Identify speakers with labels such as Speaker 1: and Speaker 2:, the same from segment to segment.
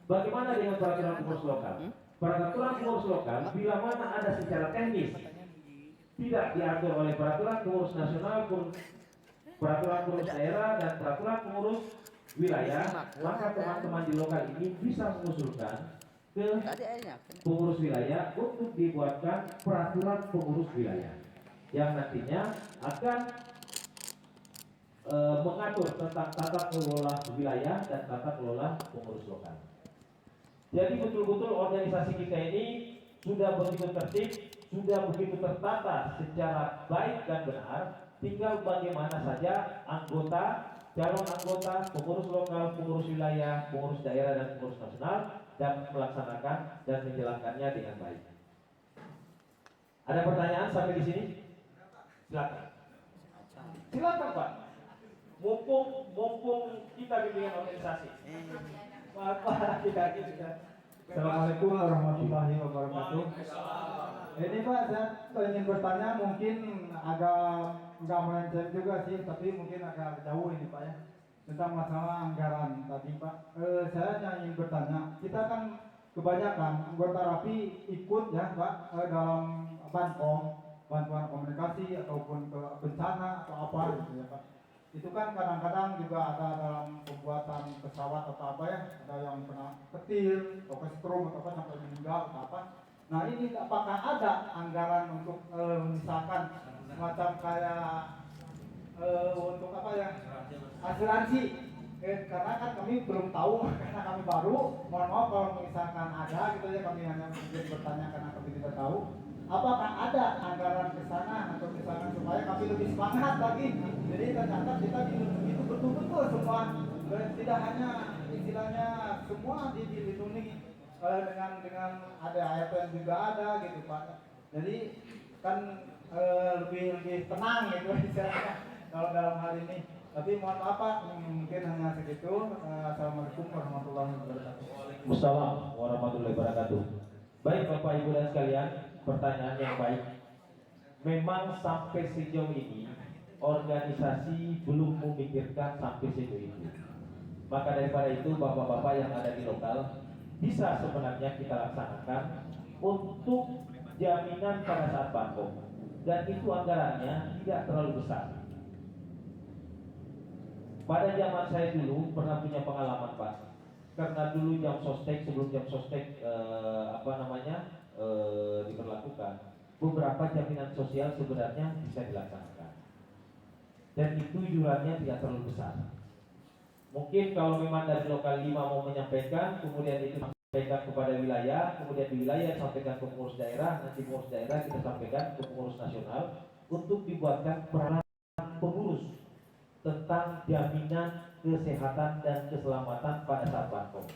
Speaker 1: Bagaimana dengan peraturan pengurus lokal? Peraturan pengurus lokal bila mana ada secara teknis tidak diatur oleh peraturan pengurus nasional, peraturan pengurus daerah dan peraturan pengurus wilayah, maka teman-teman di lokal ini bisa mengusulkan ke pengurus wilayah untuk dibuatkan peraturan pengurus wilayah yang nantinya akan mengatur tentang tata kelola wilayah dan tata kelola pengurus lokal. Jadi betul-betul organisasi kita ini sudah begitu tertib, sudah begitu tertata secara baik dan benar. Tinggal bagaimana saja anggota, calon anggota, pengurus lokal, pengurus wilayah, pengurus daerah dan pengurus nasional dapat melaksanakan dan menjalankannya dengan baik. Ada pertanyaan sampai di sini? Silakan. Silakan Pak. Mumpung kita bimbingan organisasi.
Speaker 2: Assalamualaikum warahmatullahi wabarakatuh. Ini Pak, saya ingin bertanya, mungkin agak nggak melenceng juga sih, tapi mungkin agak jauh ini Pak ya, tentang masalah anggaran tadi Pak. Saya hanya ingin bertanya, kita kan kebanyakan anggota RAPI ikut ya Pak dalam Bankom, bantuan komunikasi ataupun ke bencana atau apa gitu ya Pak. Itu kan kadang-kadang juga ada dalam pembuatan pesawat atau apa ya, ada yang kena petir atau kesetrum atau apa sampai meninggal atau apa. Nah ini apakah ada anggaran untuk misalkan semacam kayak untuk apa ya, asuransi? Karena kan kami belum tahu karena kami baru. Mohon maaf kalau misalkan ada gitu ya, kami hanya mungkin bertanya karena kami tidak tahu. Apakah ada anggaran ke sana atau misalkan supaya kami lebih semangat lagi? Jadi ternyata kita itu betul-betul semua, tidak hanya istilahnya semua dilindungi dengan ada ayat yang juga ada gitu Pak. Jadi kan lebih tenang gitu istilahnya kalau dalam hal ini. Tapi mohon maaf Pak, mungkin hanya segitu. Assalamualaikum warahmatullahi wabarakatuh.
Speaker 1: Wassalamualaikum warahmatullahi wabarakatuh. Baik Bapak Ibu dan sekalian, pertanyaan yang baik. Memang sampai sejauh ini organisasi belum memikirkan sampai sejauh itu. Maka daripada itu bapak-bapak yang ada di lokal bisa sebenarnya kita laksanakan untuk jaminan pada saat bantuan, dan itu anggarannya tidak terlalu besar. Pada zaman saya dulu pernah punya pengalaman Pak, karena dulu jam sostek, sebelum jam sostek diberlakukan, beberapa jaminan sosial sebenarnya bisa dilaksanakan, dan itu iurannya tidak terlalu besar. Mungkin kalau memang dari lokal 5 mau menyampaikan, kemudian itu sampaikan kepada wilayah, kemudian di wilayah sampaikan ke pengurus daerah, nanti pengurus daerah kita sampaikan ke pengurus nasional untuk dibuatkan peraturan pengurus tentang jaminan kesehatan dan keselamatan pada saat bantuan.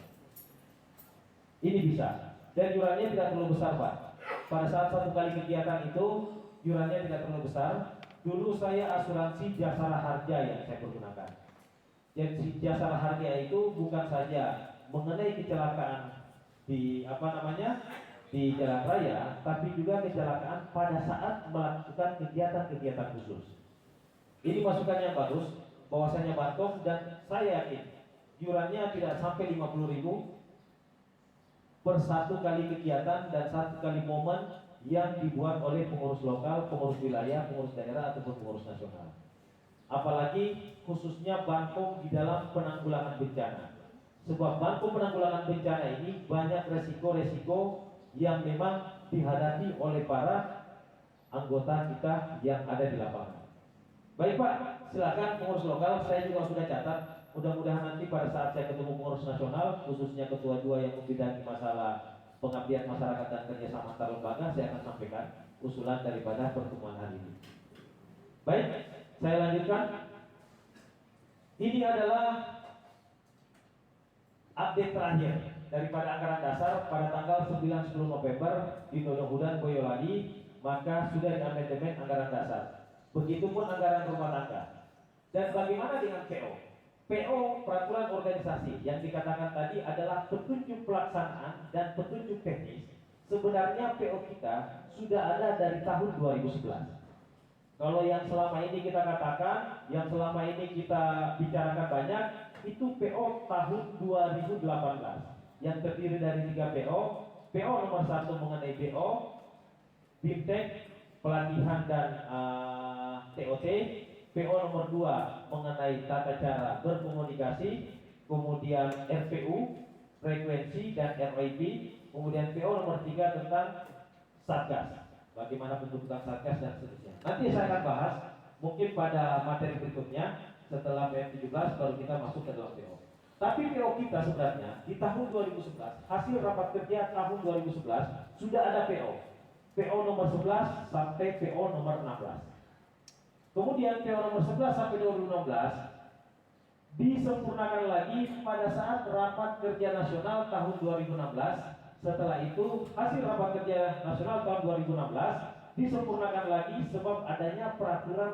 Speaker 1: Ini bisa, dan iurannya tidak terlalu besar Pak. Pada saat satu kali kegiatan itu iurannya tidak terlalu besar. Dulu saya asuransi jasara harja yang saya pergunakan. Jadi jasara harja itu bukan saja mengenai kecelakaan di di jalan raya, tapi juga kecelakaan pada saat melakukan kegiatan-kegiatan khusus. Ini masukan yang bagus, bahwasanya Bankom, dan saya yakin iurannya tidak sampai 50.000 per satu kali kegiatan dan satu kali momen yang dibuat oleh pengurus lokal, pengurus wilayah, pengurus daerah ataupun pengurus nasional. Apalagi khususnya Bankom di dalam penanggulangan bencana. Sebab Bankom penanggulangan bencana ini banyak resiko-resiko yang memang dihadapi oleh para anggota kita yang ada di lapangan. Baik Pak, silakan pengurus lokal, saya juga sudah catat. Mudah-mudahan nanti pada saat saya ketemu pengurus nasional, khususnya ketua 2 yang membidangi masalah pengabdian masyarakat dan kerjasama antar lembaga, saya akan sampaikan usulan daripada pertemuan hari ini. Baik, saya lanjutkan. Ini adalah update terakhir daripada anggaran dasar pada tanggal 9-10 November di Dodo Hudan Boyolali, maka sudah diamandemen anggaran dasar. Begitupun anggaran rumah tangga. Dan bagaimana dengan PO? PO peraturan organisasi yang dikatakan tadi adalah petunjuk pelaksanaan dan petunjuk teknis. Sebenarnya PO kita sudah ada dari tahun 2011. Kalau yang selama ini kita katakan, yang selama ini kita bicarakan banyak, itu PO tahun 2018. yang terdiri dari 3 PO. PO nomor 1 mengenai BO, BIMTEK, pelatihan dan TOT. PO nomor 2 mengenai tata cara berkomunikasi, kemudian RPU, frekuensi dan RIP, kemudian PO nomor 3 tentang Satgas, bagaimana pembentukan Satgas dan seterusnya. Nanti saya akan bahas mungkin pada materi berikutnya setelah PM17 baru kita masuk ke dalam PO. Tapi PO kita sebenarnya di tahun 2011, hasil rapat kerja tahun 2011 sudah ada PO. PO nomor 11 sampai PO nomor 16. Kemudian PO nomor 11 sampai 2016 disempurnakan lagi pada saat rapat kerja nasional tahun 2016. Setelah itu hasil rapat kerja nasional tahun 2016 disempurnakan lagi sebab adanya peraturan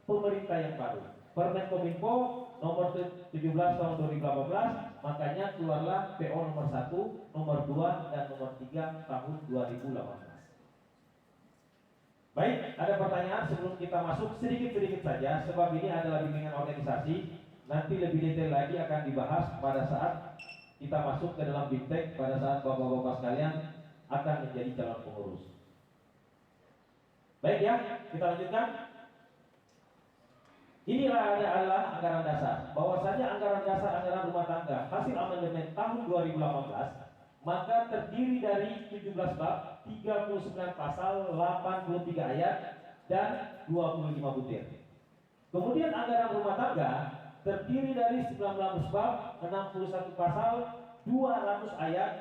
Speaker 1: pemerintah yang baru, Permen Kominfo nomor 17 tahun 2018, makanya keluarlah PO nomor 1, nomor 2 dan nomor 3 tahun 2018. Baik, ada pertanyaan sebelum kita masuk sedikit-sedikit saja sebab ini adalah bimbingan organisasi. Nanti lebih detail lagi akan dibahas pada saat kita masuk ke dalam BIMTEK, pada saat bapak-bapak sekalian akan menjadi calon pengurus. Baik ya, kita lanjutkan. Inilah adalah anggaran dasar. Bahwasanya anggaran dasar anggaran rumah tangga hasil amandemen tahun 2018 maka terdiri dari 17 bab, 39 pasal, 83 ayat dan 25 butir. Kemudian anggaran rumah tangga terdiri dari 19 bab, 61 pasal, 200 ayat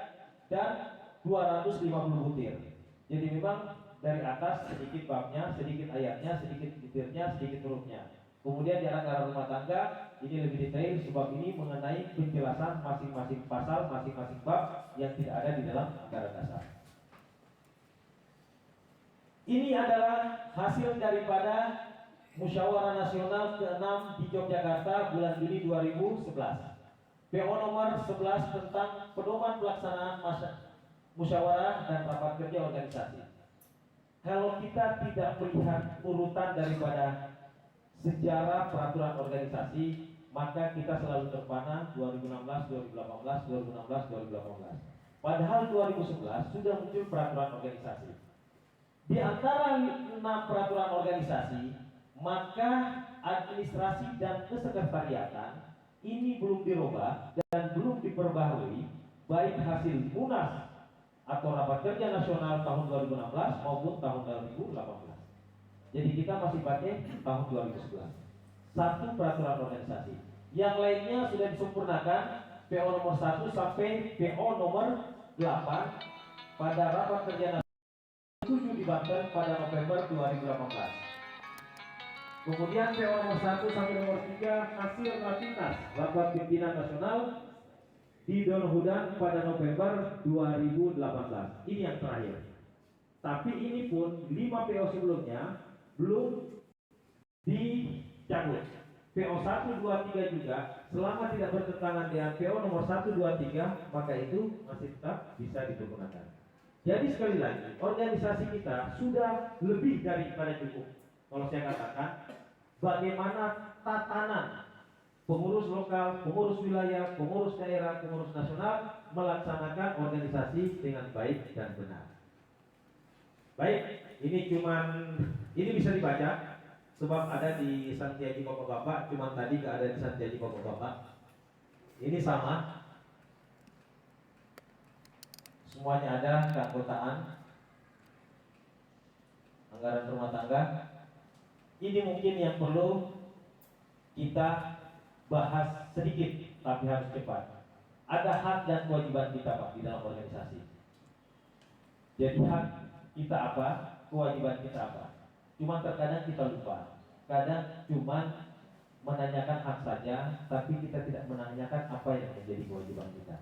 Speaker 1: dan 250 butir. Jadi memang dari atas sedikit babnya, sedikit ayatnya, sedikit butirnya, sedikit hurufnya. Kemudian di anggaran rumah tangga ini lebih detail sebab ini mengenai penjelasan masing-masing pasal, masing-masing bab yang tidak ada di dalam anggaran dasar. Ini adalah hasil daripada Musyawarah Nasional ke-6 di Yogyakarta bulan Juli 2011. PO nomor 11 tentang pedoman pelaksanaan musyawarah dan rapat kerja organisasi. Kalau kita tidak melihat urutan daripada sejarah peraturan organisasi, maka kita selalu terpana 2016, 2018, 2016, 2018. Padahal 2011 sudah muncul peraturan organisasi. Di antara 6 peraturan organisasi, maka administrasi dan kesekretariatan ini belum dirubah dan belum diperbaharui, baik hasil Munas atau rapat kerja nasional tahun 2016 maupun tahun 2018. Jadi kita masih pakai tahun 2011. Satu peraturan organisasi. Yang lainnya sudah disempurnakan PO nomor 1 sampai PO nomor 8 pada rapat kerja nasional 7 di Banten pada November 2018. Kemudian PO nomor 1 sampai nomor 3 hasil Rapimnas rapat pimpinan nasional di Donohudan pada November 2018. Ini yang terakhir. Tapi ini pun 5 PO sebelumnya belum dicabut. PO 1, 2, 3 juga selama tidak bertentangan dengan PO nomor 1, 2, 3 maka itu masih tetap bisa digunakan. Jadi sekali lagi organisasi kita sudah lebih daripada cukup. Kalau saya katakan bagaimana tatanan pengurus lokal, pengurus wilayah, pengurus daerah, pengurus nasional melaksanakan organisasi dengan baik dan benar. Baik, ini bisa dibaca sebab ada di Santiaji Bapak-bapak, cuma tadi nggak ada di Santiaji Bapak-bapak. Ini sama, semuanya ada keanggotaan, anggaran rumah tangga. Ini mungkin yang perlu kita bahas sedikit, tapi harus cepat. Ada hak dan kewajiban kita Pak di dalam organisasi. Jadi hak kita apa, kewajiban kita apa. Cuma terkadang kita lupa. Kadang cuma menanyakan hak saja, tapi kita tidak menanyakan apa yang menjadi kewajiban kita.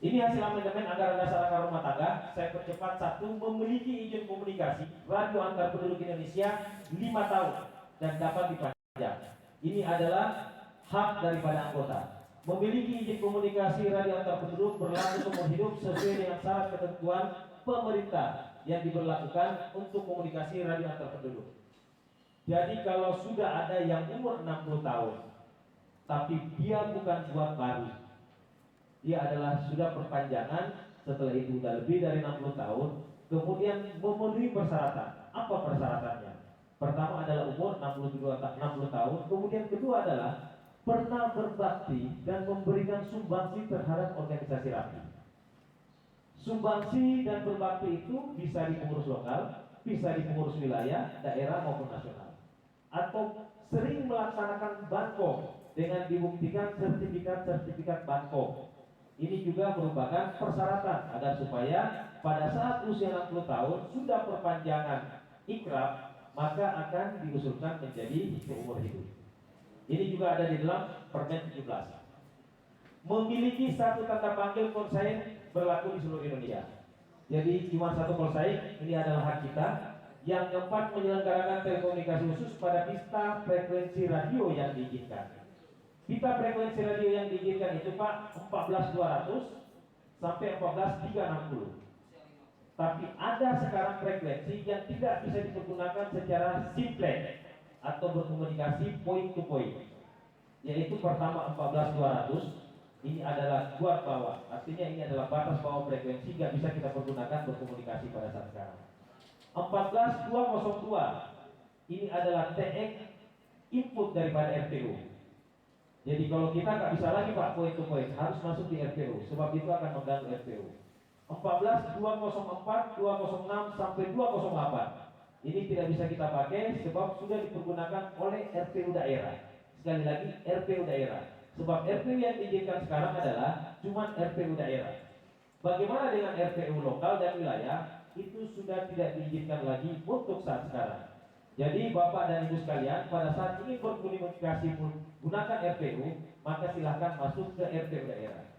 Speaker 1: Ini hasil amandemen anggaran dasar anggaran rumah tangga. Saya percepat. 1. Memiliki izin komunikasi radio antar penduduk Indonesia 5 tahun dan dapat dipanjang. Ini adalah hak daripada anggota. Memiliki izin komunikasi radio antar penduduk berlaku seumur hidup sesuai dengan syarat ketentuan pemerintah yang diberlakukan untuk komunikasi radio antar penduduk. Jadi kalau sudah ada yang umur 60 tahun tapi dia bukan buat baru, dia adalah sudah perpanjangan, setelah itu sudah lebih dari 60 tahun, kemudian memenuhi persyaratan. Apa persyaratannya? Pertama adalah umur 60 tahun, kemudian kedua adalah pernah berbakti dan memberikan sumbangsi terhadap organisasi rapi. Sumbangsi dan berbakti itu bisa di pengurus lokal, bisa di pengurus wilayah, daerah maupun nasional, atau sering melaksanakan banko dengan dibuktikan sertifikat banko. Ini juga merupakan persyaratan agar supaya pada saat usia 60 tahun sudah perpanjangan ikraf, maka akan diusulkan menjadi seumur hidup. Ini juga ada di dalam Permen 17. Memiliki satu tanda panggil konsain berlaku di seluruh Indonesia. Jadi cuma satu konsain, ini adalah hak kita. Yang keempat, menyelenggarakan telekomunikasi khusus pada pista frekuensi radio yang diizinkan. Pita frekuensi radio yang diizinkan itu Pak 14200 sampai 14360. Tapi ada sekarang frekuensi yang tidak bisa dipergunakan secara simplex atau berkomunikasi point to point. Yaitu pertama 14200, ini adalah guard bawah. Artinya ini adalah batas bawah frekuensi, nggak bisa kita pergunakan berkomunikasi pada saat sekarang. 14202, ini adalah TX input daripada RTU. Jadi kalau kita nggak bisa lagi Pak point to point, harus masuk di RTU, sebab itu akan mengganggu RTU. 14204, 206 sampai 208, ini tidak bisa kita pakai sebab sudah dipergunakan oleh RTU daerah. Sekali lagi RTU daerah, sebab RTU yang diizinkan sekarang adalah cuma RTU daerah. Bagaimana dengan RTU lokal dan wilayah? Itu sudah tidak diizinkan lagi untuk saat sekarang. Jadi Bapak dan Ibu sekalian, pada saat ingin berkomunikasi menggunakan RTU, maka silahkan masuk ke RTU daerah.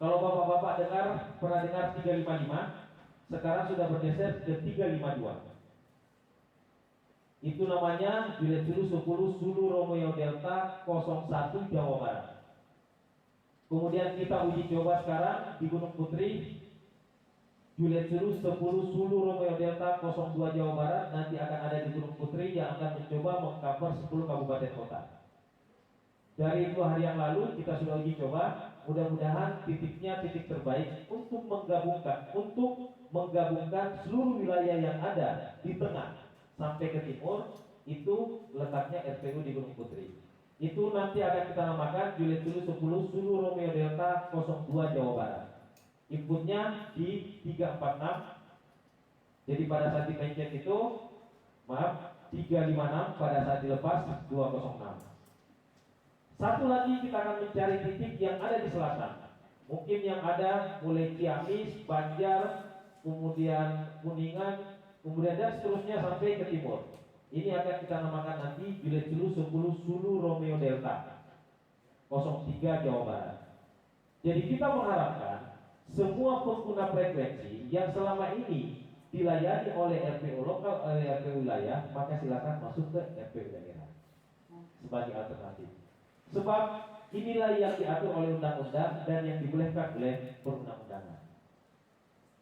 Speaker 1: Kalau Bapak-Bapak pernah dengar 355, sekarang sudah bergeser ke 352. Itu namanya Bilet Sulu 10 Sulu Romeo Delta 01 Jawa Barat. Kemudian kita uji coba sekarang di Gunung Putri, Juliet Sulu 10 Sulu Romeo Delta 02 Jawa Barat. Nanti akan ada di Gunung Putri yang akan mencoba mengcover 10 kabupaten kota. Dari 2 hari yang lalu kita sudah uji coba. Mudah-mudahan titiknya titik terbaik untuk menggabungkan seluruh wilayah yang ada di tengah sampai ke timur. Itu letaknya RTU di Gunung Putri. Itu nanti akan kita namakan Juliet Sulu 10 Sulu Romeo Delta 02 Jawa Barat. Inputnya di 346. Jadi pada saat dipencet itu 356, pada saat dilepas 206. Satu lagi kita akan mencari titik yang ada di selatan. Mungkin yang ada mulai Ciamis, Banjar, kemudian Kuningan, kemudian dan seterusnya sampai ke timur. Ini akan kita namakan nanti Bilet Sulu 10 Sulu Romeo Delta 03 Jawa Barat. Jadi kita mengharapkan semua pengguna frekuensi yang selama ini dilayani oleh RPU lokal, oleh RPU wilayah, maka silakan masuk ke RPU daerah sebagai alternatif. Sebab inilah yang diatur oleh undang-undang dan yang dibolehkan oleh perundang-undangan.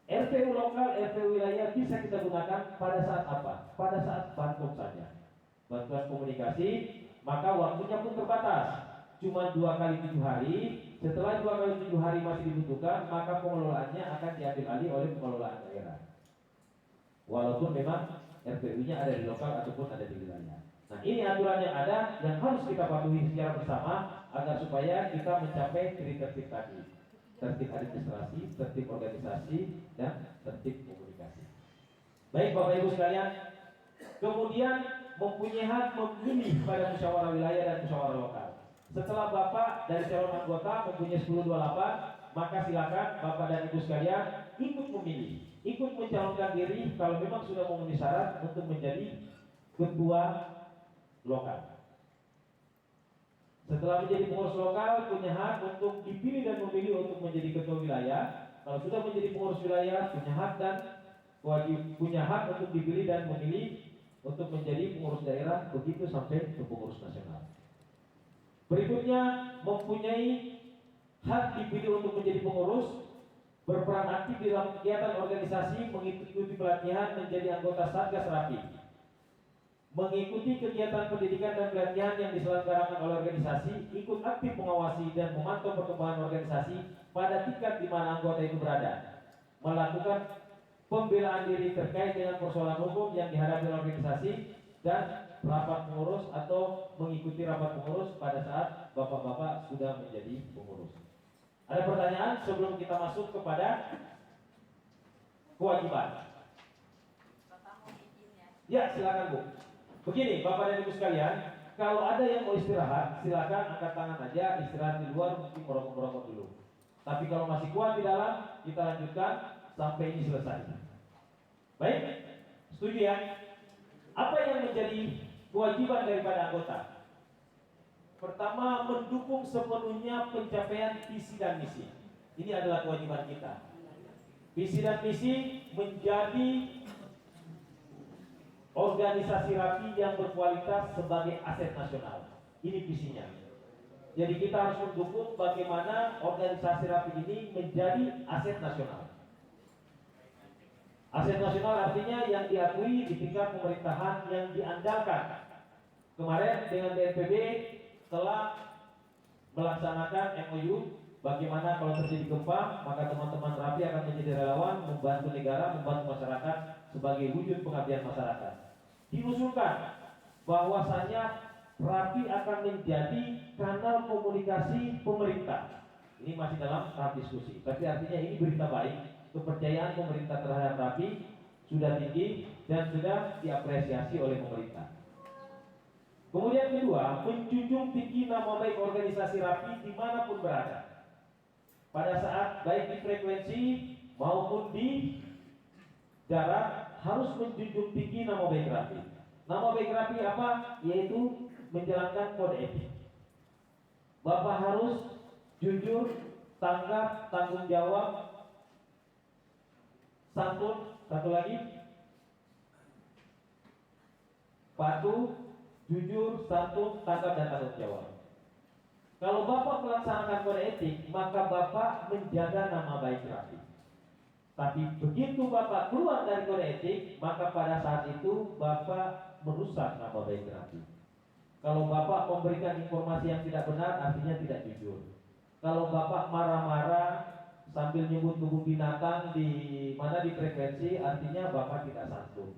Speaker 1: RPU lokal, RPU wilayah bisa kita gunakan pada saat apa? Pada saat bantuan saja. Bantuan komunikasi, maka waktunya pun terbatas. Cuma 2 kali 7 hari. Setelah 2 kali 7 hari masih dibutuhkan, maka pengelolaannya akan diambil alih oleh pengelolaan daerah. Walaupun memang RPU-nya ada di lokal ataupun ada di wilayah. Nah, ini aturan yang ada yang harus kita patuhi secara bersama agar supaya kita mencapai tertib tadi. Tertib administrasi, tertib organisasi, dan tertib komunikasi. Baik Bapak Ibu sekalian, kemudian mempunyai hak memilih pada musyawarah wilayah dan musyawarah lokal. Setelah Bapak dari calon anggota mempunyai 1028, maka silakan Bapak dan Ibu sekalian ikut memilih, ikut mencalonkan diri kalau memang sudah memenuhi syarat untuk menjadi ketua lokal. Setelah menjadi pengurus lokal, punya hak untuk dipilih dan memilih untuk menjadi ketua wilayah. Kalau sudah menjadi pengurus wilayah, punya hak dan punya hak untuk dipilih dan memilih untuk menjadi pengurus daerah, begitu sampai ke pengurus nasional. Berikutnya, mempunyai hak dipilih untuk menjadi pengurus, berperan aktif dalam kegiatan organisasi, mengikuti pelatihan menjadi anggota Satgas Rapi, mengikuti kegiatan pendidikan dan pelatihan yang diselenggarakan oleh organisasi, ikut aktif mengawasi dan memantau perkembangan organisasi pada tingkat di mana anggota itu berada, melakukan pembelaan diri terkait dengan persoalan hukum yang dihadapi oleh organisasi dan rapat pengurus atau mengikuti rapat pengurus pada saat bapak-bapak sudah menjadi pengurus. Ada pertanyaan sebelum kita masuk kepada kewajiban? Ya, silakan Bu. Begini, Bapak dan Ibu sekalian, kalau ada yang mau istirahat, silakan angkat tangan aja, istirahat di luar, mungkin merokok-merokok dulu. Tapi kalau masih kuat di dalam, kita lanjutkan sampai ini selesai. Baik, setuju ya? Apa yang menjadi kewajiban daripada anggota? Pertama, mendukung sepenuhnya pencapaian visi dan misi. Ini adalah kewajiban kita. Visi dan misi menjadi organisasi rapi yang berkualitas sebagai aset nasional. Ini visinya. Jadi kita harus mendukung bagaimana organisasi rapi ini menjadi aset nasional. Aset nasional artinya yang diakui di tingkat pemerintahan yang diandalkan. Kemarin dengan BNPB telah melaksanakan MOU bagaimana kalau terjadi gempa maka teman-teman rapi akan menjadi relawan membantu negara, membantu masyarakat sebagai wujud pengabdian masyarakat. Diusulkan bahwasanya rapi akan menjadi kanal komunikasi pemerintah. Ini masih dalam tahap diskusi, tapi artinya ini berita baik. Kepercayaan pemerintah terhadap rapi sudah tinggi dan sudah diapresiasi oleh pemerintah. Kemudian kedua, menjunjung tinggi nama baik organisasi rapi dimanapun berada. Pada saat baik di frekuensi maupun di darat harus menjunjung tinggi nama baik rapi. Nama baik rapi apa? Yaitu menjalankan kode etik. Bapak harus jujur, tanggap, tanggung jawab, santun, satu lagi, patuh, jujur, santun, tanggap dan tanggung jawab. Kalau Bapak melaksanakan kode etik, maka Bapak menjaga nama baik rapi. Tapi begitu Bapak keluar dari kode etik, maka pada saat itu Bapak merusak nama baik rapi. Kalau Bapak memberikan informasi yang tidak benar, artinya tidak jujur. Kalau Bapak marah-marah sambil nyebut kebun binatang di mana di frekuensi, artinya Bapak tidak santun.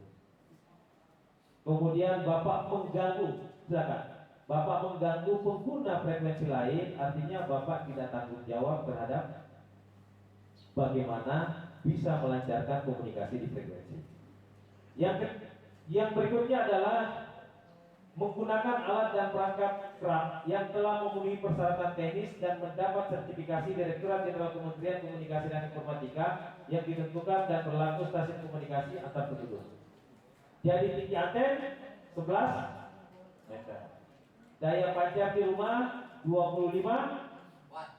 Speaker 1: Kemudian Bapak mengganggu, silakan. Bapak mengganggu pengguna frekuensi lain, artinya Bapak tidak tanggung jawab terhadap bagaimana bisa melancarkan komunikasi di frekuensi. Yang berikutnya adalah menggunakan alat dan perangkat KRAP yang telah memenuhi persyaratan teknis dan mendapat sertifikasi Direktorat Jenderal Kementerian Komunikasi dan Informatika yang ditentukan dan berlaku stasiun komunikasi antar penduduk. Jadi tinggi anten 11 meter. Daya pancar di rumah 25 watt.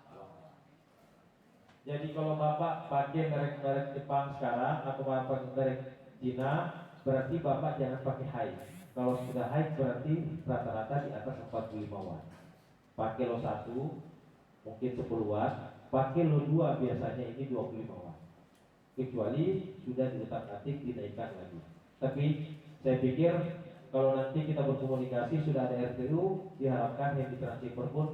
Speaker 1: Jadi kalau Bapak pakai merek-merek Jepang sekarang atau pakai merek Cina, berarti Bapak jangan pakai high. Kalau sudah high berarti rata-rata di atas 45 watt. Pakai lo 1 mungkin 10 watt, pakai lo 2 biasanya ini 25 watt. Kecuali sudah diutak-atik dinaikkan lagi. Tapi saya pikir kalau nanti kita berkomunikasi sudah ada RTU, diharapkan yang di transceiver pun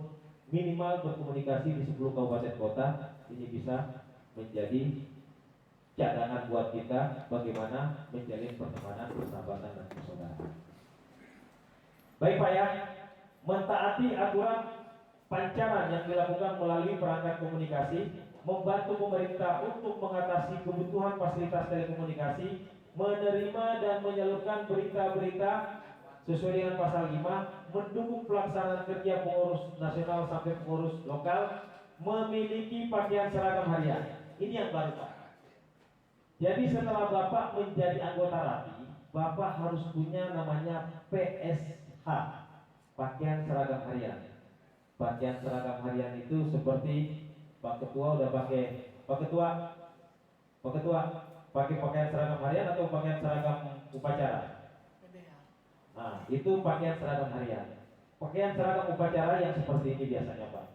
Speaker 1: minimal berkomunikasi di 10 kabupaten kota. Ini bisa menjadi cadangan buat kita bagaimana menjalin pertemanan, persahabatan dan persaudaraan. Baik Pak ya, mentaati aturan pancaran yang dilakukan melalui perangkat komunikasi, membantu pemerintah untuk mengatasi kebutuhan fasilitas telekomunikasi, menerima dan menyalurkan berita-berita sesuai dengan pasal 5, mendukung pelaksanaan kerja pengurus nasional sampai pengurus lokal, memiliki pakaian seragam harian. Ini yang baru Pak. Jadi setelah Bapak menjadi anggota rapi, Bapak harus punya namanya PSH, pakaian seragam harian. Pakaian seragam harian itu seperti Pak Ketua udah pakai, Pak Ketua pakai pakaian seragam harian atau pakaian seragam upacara? Nah, itu pakaian seragam harian. Pakaian seragam upacara yang seperti ini biasanya Pak.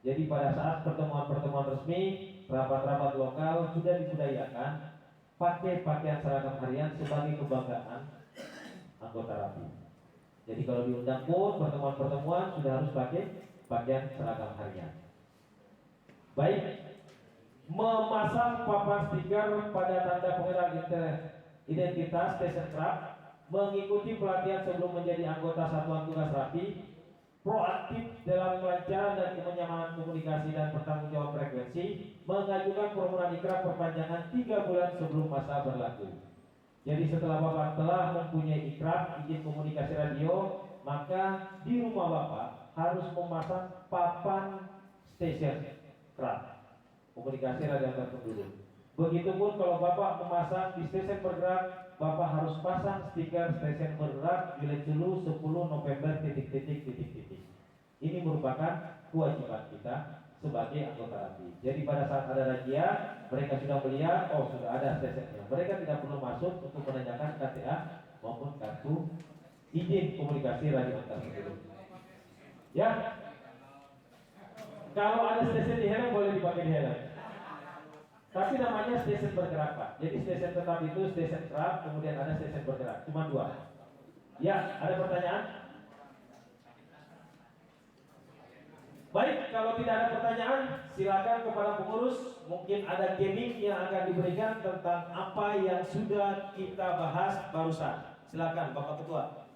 Speaker 1: Jadi pada saat pertemuan-pertemuan resmi, rapat-rapat lokal sudah dibudayakan pakai pakaian seragam harian sebagai kebanggaan anggota rapi. Jadi kalau diundang pun pertemuan-pertemuan sudah harus pakai pakaian seragam harian. Baik, memasang papan stiker pada tanda pengenal identitas station craft, mengikuti pelatihan sebelum menjadi anggota satuan tugas rapi, proaktif dalam kelancaran dan kenyamanan komunikasi dan bertanggung jawab frekuensi, mengajukan permohonan ikraf perpanjangan 3 bulan sebelum masa berlaku. Jadi setelah Bapak telah mempunyai ikraf izin komunikasi radio, maka di rumah Bapak harus memasang papan station craft komunikasi radio antar penduduk. Begitupun kalau Bapak memasang di stesen bergerak, Bapak harus pasang stiker stesen bergerak Juli 10 November titik-titik. Ini merupakan kewajiban kita sebagai anggota rapi. Jadi pada saat ada razia, mereka sudah melihat, oh sudah ada stationnya. Mereka tidak perlu masuk untuk menanyakan KTA maupun kartu izin komunikasi radio antar penduduk. Ya, kalau ada stesen di helm boleh dipakai di helm. Tapi namanya stesen bergerak Pak. Jadi stesen tetap itu stesen craft, kemudian ada stesen bergerak. Cuma 2. Ya, ada pertanyaan? Baik, kalau tidak ada pertanyaan, silakan kepada pengurus. Mungkin ada gaming yang akan diberikan tentang apa yang sudah kita bahas barusan. Silakan Bapak Ketua.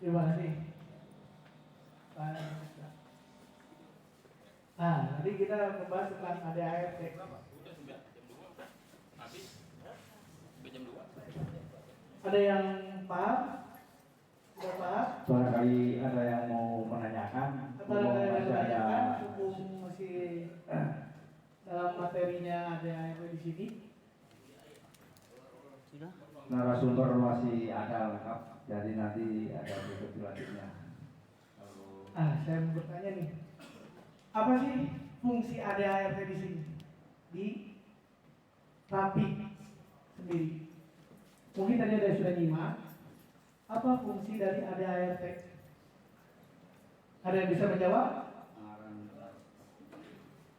Speaker 3: Terima kasih. Nanti kita membahas tentang ADART. Ada yang paham? Sudah paham?
Speaker 2: Barangkali ada yang mau menanyakan.
Speaker 3: Atau ada yang menanyakan, hukum masih dalam materinya ADART di sini?
Speaker 2: Narasumber masih ada lengkap, jadi nanti ada berikut selanjutnya.
Speaker 3: Saya mau bertanya nih, apa sih fungsi ADART di sini? Di rapi sendiri. Mungkin tadi ada yang sudah nyimak. Apa fungsi dari ADART? Ada yang bisa menjawab?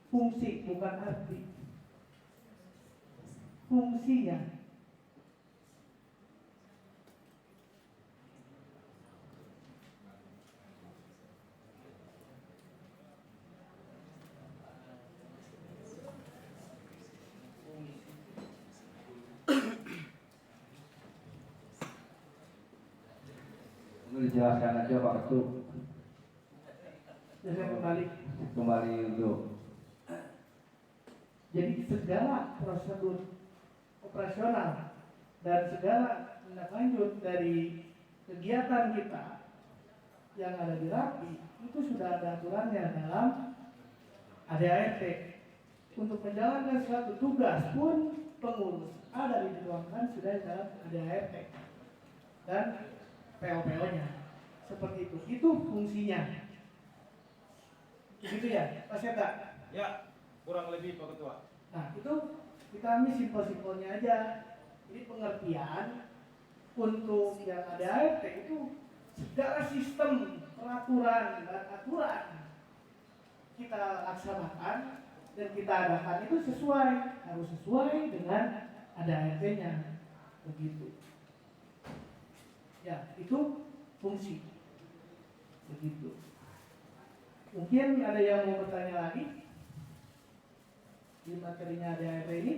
Speaker 3: Fungsi bukan arti. Fungsinya.
Speaker 2: Dijelaskan aja Pak Ketua.
Speaker 3: Saya
Speaker 2: Kembali untuk.
Speaker 3: Jadi segala prosedur operasional dan segala tindak lanjut dari kegiatan kita yang ada di rapi itu sudah ada aturannya dalam ADART. Untuk menjalankan suatu tugas pun pengurus ada dituangkan sudah dalam ADART dan PO-PO-nya seperti itu. Itu fungsinya. Begitu ya, Pak Seta?
Speaker 1: Ya, kurang lebih Pak Ketua.
Speaker 3: Nah, itu kita ambil simpel-simpelnya aja. Jadi pengertian untuk yang ada ART itu segala sistem peraturan dan aturan kita laksanakan dan kita adakan itu harus sesuai dengan ada ART-nya. Begitu. Ya, itu fungsi. Begitu. Mungkin ada yang mau bertanya lagi di materinya ADART ini?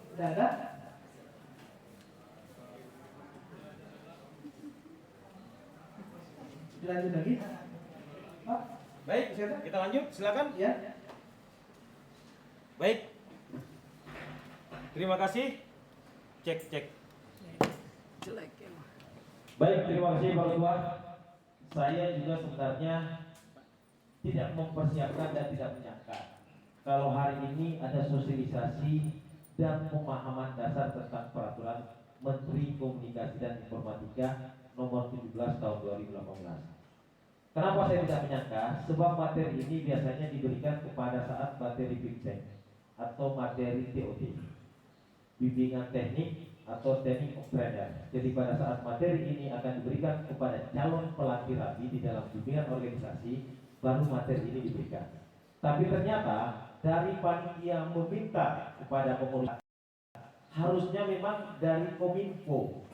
Speaker 3: Sudah ada? Dilanjut lagi? Pak?
Speaker 1: Baik, kita lanjut, silakan.
Speaker 3: Ya.
Speaker 1: Baik. Terima kasih. Cek. Baik, terima kasih Pak Ketua. Saya juga sebenarnya tidak mempersiapkan dan tidak menyangka kalau hari ini ada sosialisasi dan pemahaman dasar tentang peraturan Menteri Komunikasi dan Informatika nomor 17 tahun 2018. Kenapa saya tidak menyangka? Sebab materi ini biasanya diberikan kepada saat materi bimbing atau materi TOT, bimbingan teknik atau training of trainer. Jadi pada saat materi ini akan diberikan kepada calon pelatih rapi di dalam bimbingan organisasi, baru materi ini diberikan. Tapi ternyata dari panitia meminta kepada pengurus, harusnya memang dari Kominfo.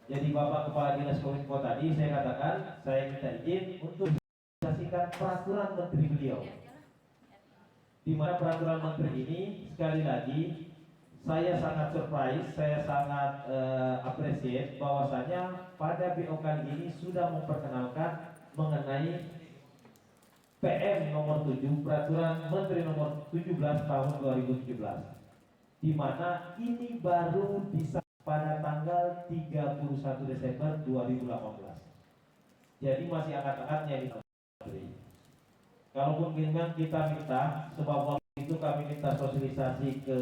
Speaker 1: Jadi Bapak Kepala Dinas Kominfo tadi saya katakan, saya minta izin untuk menerbitkan peraturan menteri beliau. Di mana peraturan menteri ini sekali lagi saya sangat surprise, saya sangat appreciate bahwasanya pada BO kali ini sudah memperkenalkan mengenai PM nomor 7 peraturan menteri nomor 17 tahun 2017, di mana ini baru bisa pada tanggal 31 Desember 2018. Jadi masih angkat-angkatnya di menteri. Kalaupun memang kita minta, sebab waktu itu kami minta sosialisasi ke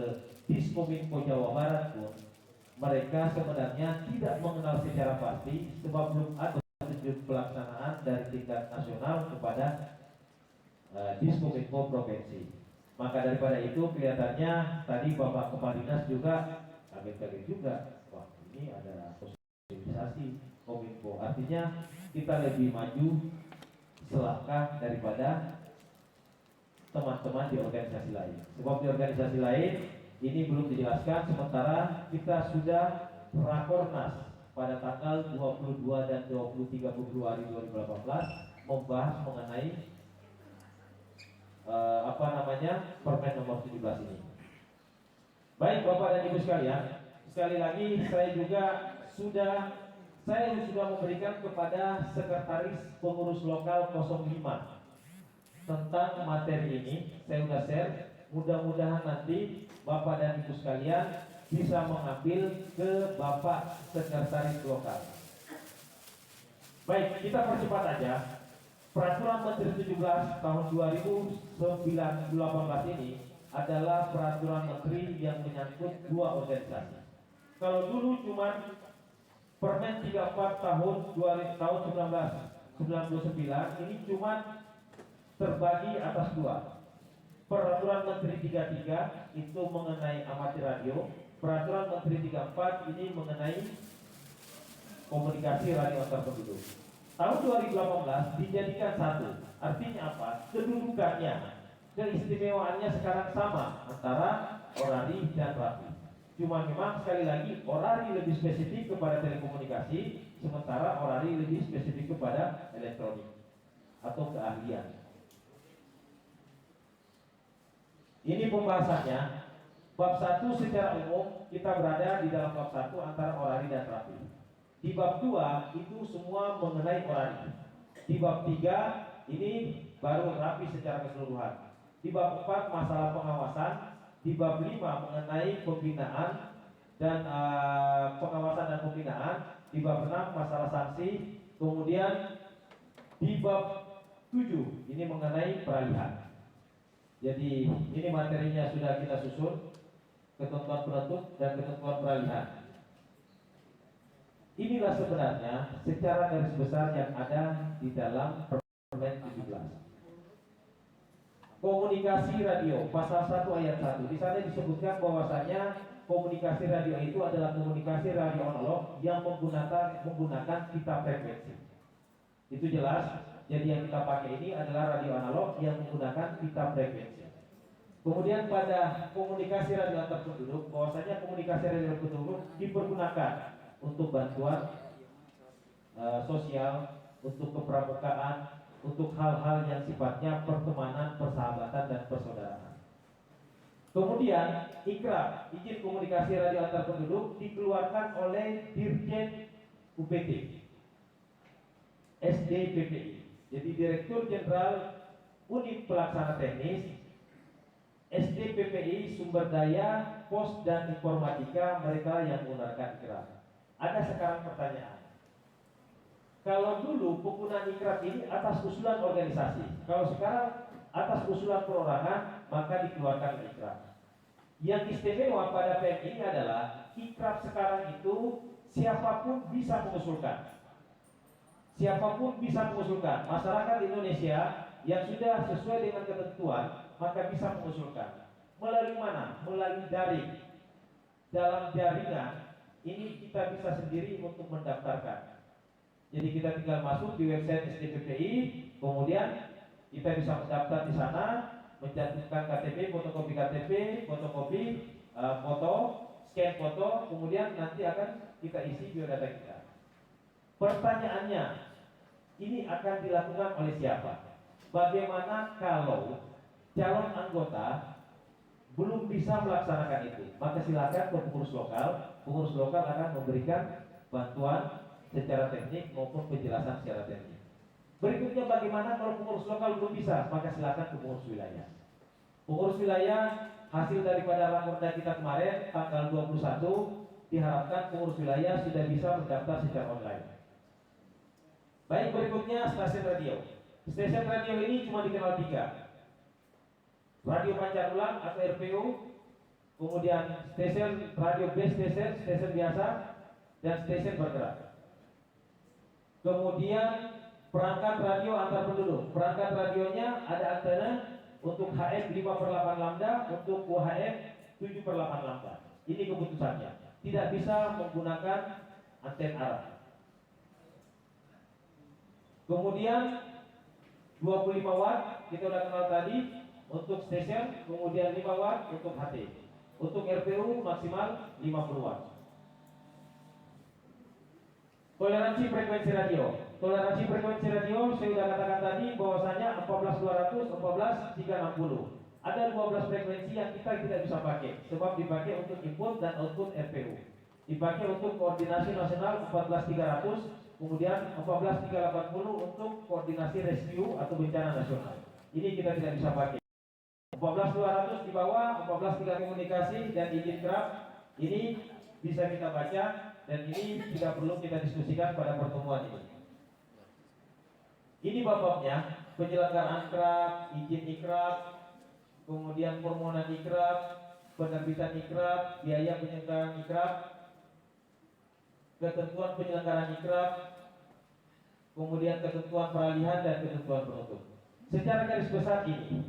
Speaker 1: Diskominfo Jawa Barat pun, mereka sebenarnya tidak mengenal secara pasti sebab belum ada petunjuk pelaksanaan dari tingkat nasional kepada Diskominfo provinsi. Maka daripada itu kelihatannya tadi Bapak Kepala Dinas juga kaget-kaget juga, wah ini ada sosialisasi Kominfo, artinya kita lebih maju selangkah daripada teman-teman di organisasi lain. Sebab di organisasi lain ini belum dijelaskan, sementara kita sudah rakornas pada tanggal 22 dan 23 Februari 2018 membahas mengenai Permen nomor 17 ini. Baik Bapak dan Ibu sekalian, sekali lagi saya sudah memberikan kepada sekretaris pengurus lokal 05 tentang materi ini. Saya sudah share, mudah-mudahan nanti Bapak dan Ibu sekalian bisa mengambil ke Bapak sekretaris lokal. Baik, kita percepat aja. Peraturan Menteri 17 tahun 2018 ini adalah peraturan menteri yang menyangkut dua organisasi. Kalau dulu cuma Permen 34 tahun 1999 ini cuma terbagi atas dua. Peraturan Menteri 33 itu mengenai amatir radio, peraturan Menteri 34 ini mengenai komunikasi radio antar penduduk. Tahun 2018 dijadikan satu. Artinya apa? Kedudukannya, keistimewaannya sekarang sama antara orari dan rapi. Cuma memang sekali lagi orari lebih spesifik kepada telekomunikasi, sementara orari lebih spesifik kepada elektronik atau keahlian. Ini pembahasannya. Bab 1 secara umum kita berada di dalam bab 1 antara orari dan rapi. Di bab 2 itu semua mengenai orari. Di bab 3 ini baru rapi secara keseluruhan. Di bab 4 masalah pengawasan. Di bab 5 mengenai pembinaan dan pengawasan dan pembinaan. Di bab 6 masalah sanksi. Kemudian di bab 7 ini mengenai peralihan. Jadi ini materinya sudah kita susun, ketentuan penutup dan ketentuan peralihan. Inilah sebenarnya secara garis besar yang ada di dalam Permen 17. Komunikasi radio pasal 1 ayat 1. Di sana disebutkan bahwasanya komunikasi radio itu adalah komunikasi radio analog yang menggunakan pita frekuensi. Itu jelas. Jadi yang kita pakai ini adalah radio analog yang menggunakan pita frekuensi. Kemudian pada komunikasi radio antar penduduk, bahwasanya komunikasi radio antar penduduk dipergunakan untuk bantuan sosial, untuk kepramukaan, untuk hal-hal yang sifatnya pertemanan, persahabatan, dan persaudaraan. Kemudian IKRA, izin komunikasi radio antar penduduk, dikeluarkan oleh Dirjen UPT SDPPI. Jadi Direktur Jenderal Unit Pelaksana Teknis SDPPI Sumber Daya Pos dan Informatika, mereka yang menggunakan IKRA. Ada sekarang pertanyaan. Kalau dulu penggunaan IKRA ini atas usulan organisasi, kalau sekarang atas usulan perorangan, maka dikeluarkan IKRA. Yang istimewa pada PM ini adalah IKRA sekarang itu siapapun bisa mengusulkan. Siapapun bisa mengusulkan. Masyarakat Indonesia yang sudah sesuai dengan ketentuan maka bisa mengusulkan. Melalui mana? Melalui daring. Dalam jaringan ini kita bisa sendiri untuk mendaftarkan. Jadi kita tinggal masuk di website SDPPI, kemudian kita bisa mendaftar di sana, mencantumkan KTP, fotokopi KTP, fotokopi foto, scan foto, kemudian nanti akan kita isi biodata kita. Pertanyaannya, ini akan dilakukan oleh siapa? bagaimana kalau calon anggota belum bisa melaksanakan itu, maka silakan ke pengurus lokal akan memberikan bantuan secara teknik maupun penjelasan secara teknik. Berikutnya bagaimana kalau pengurus lokal belum bisa, maka silakan ke pengurus wilayah. Pengurus wilayah hasil daripada rakorda kita kemarin tanggal 21 diharapkan pengurus wilayah sudah bisa mendaftar secara online. Baik, berikutnya stasiun radio. Stasiun radio ini cuma dikenal 3. Radio Pancar Ulang atau RPU, kemudian stasiun radio base station, stasiun biasa, dan stasiun bergerak. Kemudian perangkat radio antar penduduk. Perangkat radionya ada antena untuk HF 5/8 lambda, untuk UHF 7/8 lambda. Ini keputusannya. Tidak bisa menggunakan antena arah. Kemudian 25 watt kita sudah kenal tadi untuk stasiun, kemudian 5 watt untuk HT. Untuk RPU maksimal 50 watt. Toleransi frekuensi radio. Toleransi frekuensi radio saya sudah katakan tadi bahwasanya 14200, 14360. Ada 12 frekuensi yang kita tidak bisa pakai sebab dipakai untuk input dan output RPU. Dipakai untuk koordinasi nasional 14300, kemudian 14380 untuk koordinasi rescue atau bencana nasional. Ini kita tidak bisa pakai. 14200 di bawah, 143 komunikasi dan izin kerap ini bisa kita baca dan ini tidak perlu kita diskusikan pada pertemuan ini. Ini bab-babnya, penyelenggaraan ikrab, izin ikrab, kemudian permohonan ikrab, penerbitan ikrab, biaya penyelenggaraan ikrab, ketentuan penyelenggaraan ikrab, kemudian ketentuan peralihan dan ketentuan penutup. Secara garis besar ini.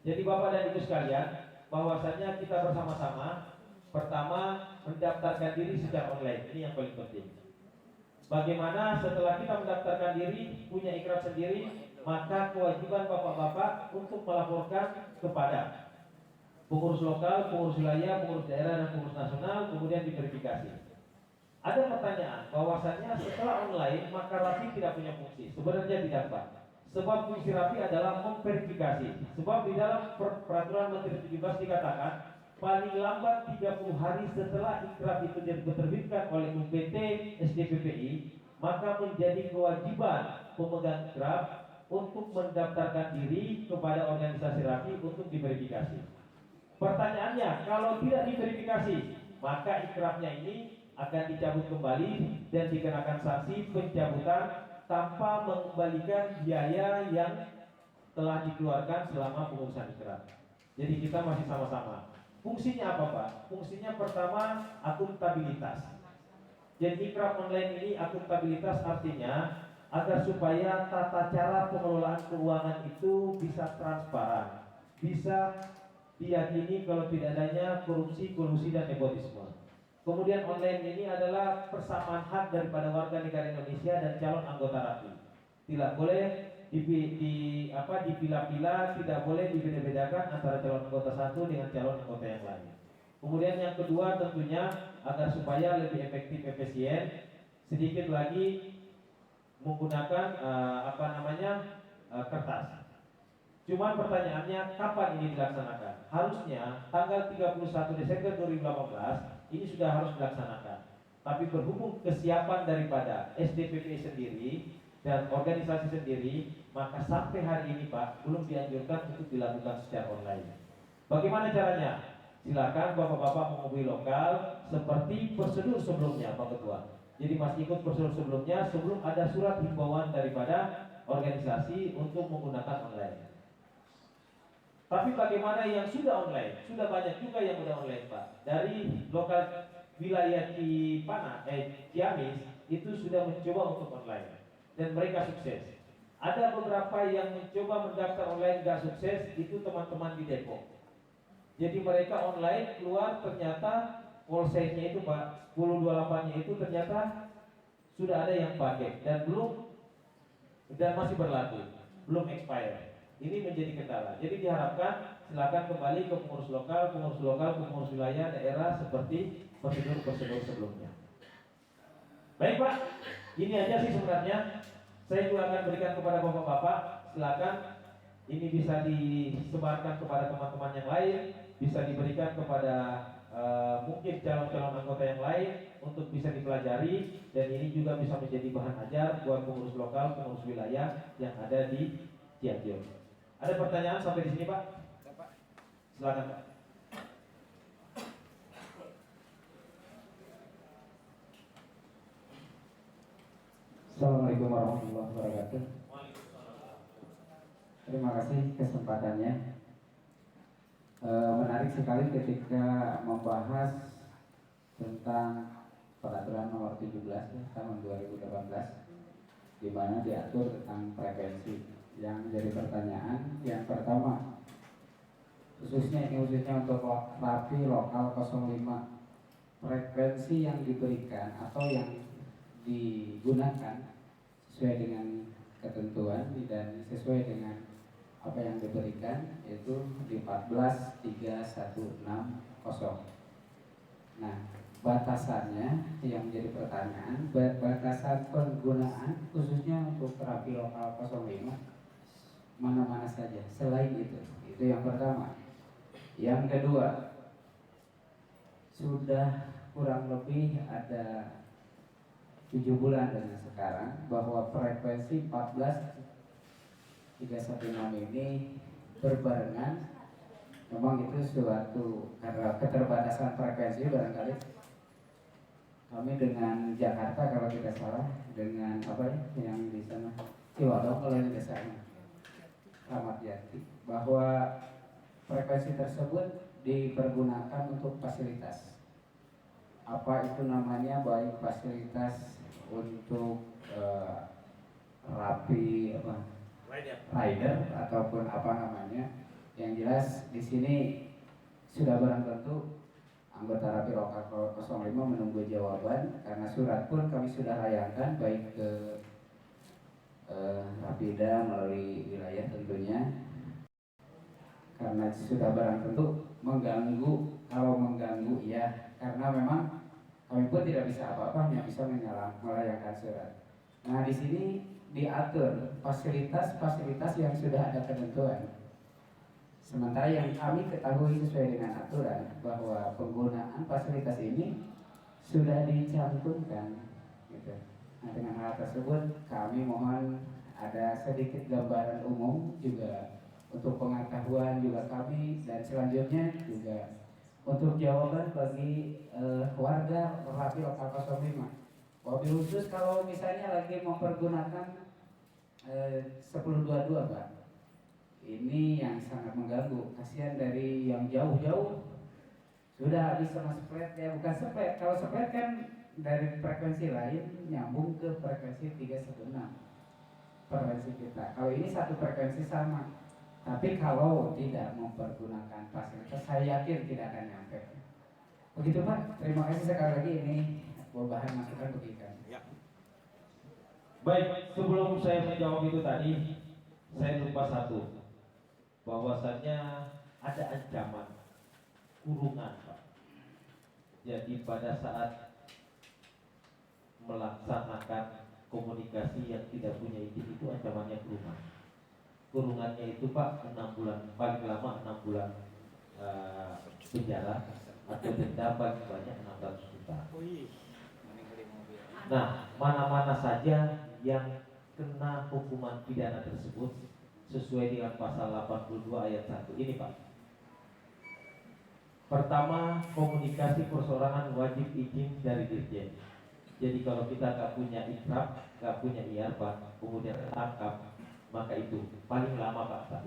Speaker 1: Jadi Bapak dan Ibu sekalian, bahwasanya kita bersama-sama pertama mendaftarkan diri secara online. Ini yang paling penting. Bagaimana setelah kita mendaftarkan diri, punya ikrab sendiri, maka kewajiban bapak-bapak untuk melaporkan kepada pengurus lokal, pengurus wilayah, pengurus daerah, dan pengurus nasional, kemudian diverifikasi. Ada pertanyaan bahwasanya setelah online maka RAPI tidak punya fungsi. Sebenarnya tidak, Pak. Sebab fungsi RAPI adalah memverifikasi. Sebab di dalam peraturan Menteri 17 dikatakan paling lambat 30 hari setelah ikrab itu diterbitkan oleh UPT SDPPI, maka menjadi kewajiban pemegang ikrab untuk mendaftarkan diri kepada organisasi RAPI untuk diverifikasi. Pertanyaannya, kalau tidak diverifikasi, maka ikrabnya ini akan dicabut kembali dan dikenakan sanksi pencabutan tanpa mengembalikan biaya yang telah dikeluarkan selama pengurusan ikrab. Jadi kita masih sama-sama. Fungsinya apa, Pak? Fungsinya pertama akuntabilitas. Jadi ikrab online ini akuntabilitas artinya agar supaya tata cara pengelolaan keuangan itu bisa transparan, bisa diyakini kalau tidak adanya korupsi, kolusi, dan nepotisme. Kemudian online ini adalah persamaan hak daripada warga negara Indonesia dan calon anggota RAPI. Tidak boleh dipilah-pilah, tidak boleh dibeda-bedakan antara calon anggota satu dengan calon anggota yang lain. Kemudian yang kedua tentunya agar supaya lebih efektif efisien, sedikit lagi menggunakan kertas. Cuman pertanyaannya kapan ini dilaksanakan? Harusnya tanggal 31 Desember 2018 ini sudah harus dilaksanakan. Tapi berhubung kesiapan daripada SDPPI sendiri dan organisasi sendiri, maka sampai hari ini Pak belum dianjurkan untuk dilakukan secara online. Bagaimana caranya? Silakan bapak-bapak menghubungi lokal seperti prosedur sebelumnya, Pak Ketua. Jadi masih ikut prosedur sebelumnya sebelum ada surat himbauan daripada organisasi untuk menggunakan online. Tapi bagaimana yang sudah online? Sudah banyak juga yang sudah online, Pak. Dari lokal wilayah Ciamis itu sudah mencoba untuk online dan mereka sukses. Ada beberapa yang mencoba mendaftar online gak sukses, itu teman-teman di Depok. Jadi mereka online keluar ternyata polseknya itu Pak 1028-nya itu ternyata sudah ada yang pakai dan masih berlaku, belum expire. Ini menjadi kendala. Jadi diharapkan silakan kembali ke pengurus lokal, pengurus wilayah, daerah seperti prosedur-prosedur sebelumnya. Baik Pak, ini aja sih sebenarnya. Saya juga akan berikan kepada bapak-bapak. Silakan Ini bisa disebarkan kepada teman-teman yang lain, bisa diberikan kepada mungkin calon-calon anggota yang lain untuk bisa dipelajari, dan ini juga bisa menjadi bahan ajar buat pengurus lokal, pengurus wilayah yang ada di Cianjur. Ada pertanyaan sampai di sini, Pak? Silakan, Pak.
Speaker 4: Assalamualaikum warahmatullahi wabarakatuh. Terima kasih kesempatannya. Menarik sekali ketika membahas tentang peraturan nomor 17 tahun 2018, di mana diatur tentang prevensi. Yang jadi pertanyaan yang pertama, khususnya untuk Rapi Lokal 05, frekuensi yang diberikan atau yang digunakan sesuai dengan ketentuan dan sesuai dengan apa yang diberikan, yaitu di 143160. Nah, batasannya yang menjadi pertanyaan, batasan penggunaan khususnya untuk Rapi Lokal 05 mana-mana saja selain itu yang pertama. Yang kedua, sudah kurang lebih ada 7 bulan dengan sekarang bahwa frekuensi 14316 ini berbarengan. Memang itu suatu karena keterbatasan frekuensi, barangkali kami dengan Jakarta kalau tidak salah, dengan apa yang di sana Ciwadok kalau yang di sana Ramat Jati, bahwa frekuensi tersebut dipergunakan untuk fasilitas. Apa itu namanya, baik fasilitas untuk rapi rider ataupun apa namanya. Yang jelas di sini sudah barang tentu anggota Rapi Lokal 05 menunggu jawaban, karena surat pun kami sudah layangkan baik ke Rapida melalui wilayah tentunya, karena sudah barang tentu mengganggu. Kalau mengganggu ya, karena memang kami pun tidak bisa apa-apa, hanya bisa melayangkan surat. Nah, di sini diatur fasilitas-fasilitas yang sudah ada ketentuan. Sementara yang kami ketahui sesuai dengan aturan bahwa penggunaan fasilitas ini sudah dicantumkan, gitu. Nah, dengan hal tersebut kami mohon ada sedikit gambaran umum juga untuk pengetahuan juga kami, dan selanjutnya juga untuk jawaban bagi warga Rapi Lokal 05. Wabil khusus kalau misalnya lagi mempergunakan 1022, Pak, ini yang sangat mengganggu. Kasihan dari yang jauh-jauh sudah habis sama split, ya bukan split. Kalau split kan dari frekuensi lain nyambung ke frekuensi 316 frekuensi kita. Kalau ini satu frekuensi sama, tapi kalau tidak mempergunakan fasilitas, saya yakin tidak akan nyampe. Begitu, Pak. Terima kasih sekali lagi, ini bahan masukan bagi kami.
Speaker 1: Ya. Baik, sebelum saya menjawab itu tadi, saya lupa satu, bahwasannya ada ancaman kurungan, Pak. Jadi pada saat melaksanakan komunikasi yang tidak punya izin, itu ancamannya kurungan. Kurungannya itu, Pak, 6 bulan, paling lama 6 bulan penjara atau denda paling banyak 600 juta. Nah, mana-mana saja yang kena hukuman pidana tersebut sesuai dengan pasal 82 ayat 1 ini, Pak. Pertama, komunikasi perseorangan wajib izin dari Dirjen. Jadi kalau kita nggak punya ikrab, nggak punya IARPA, kemudian tertangkap, maka itu paling lama, Pak,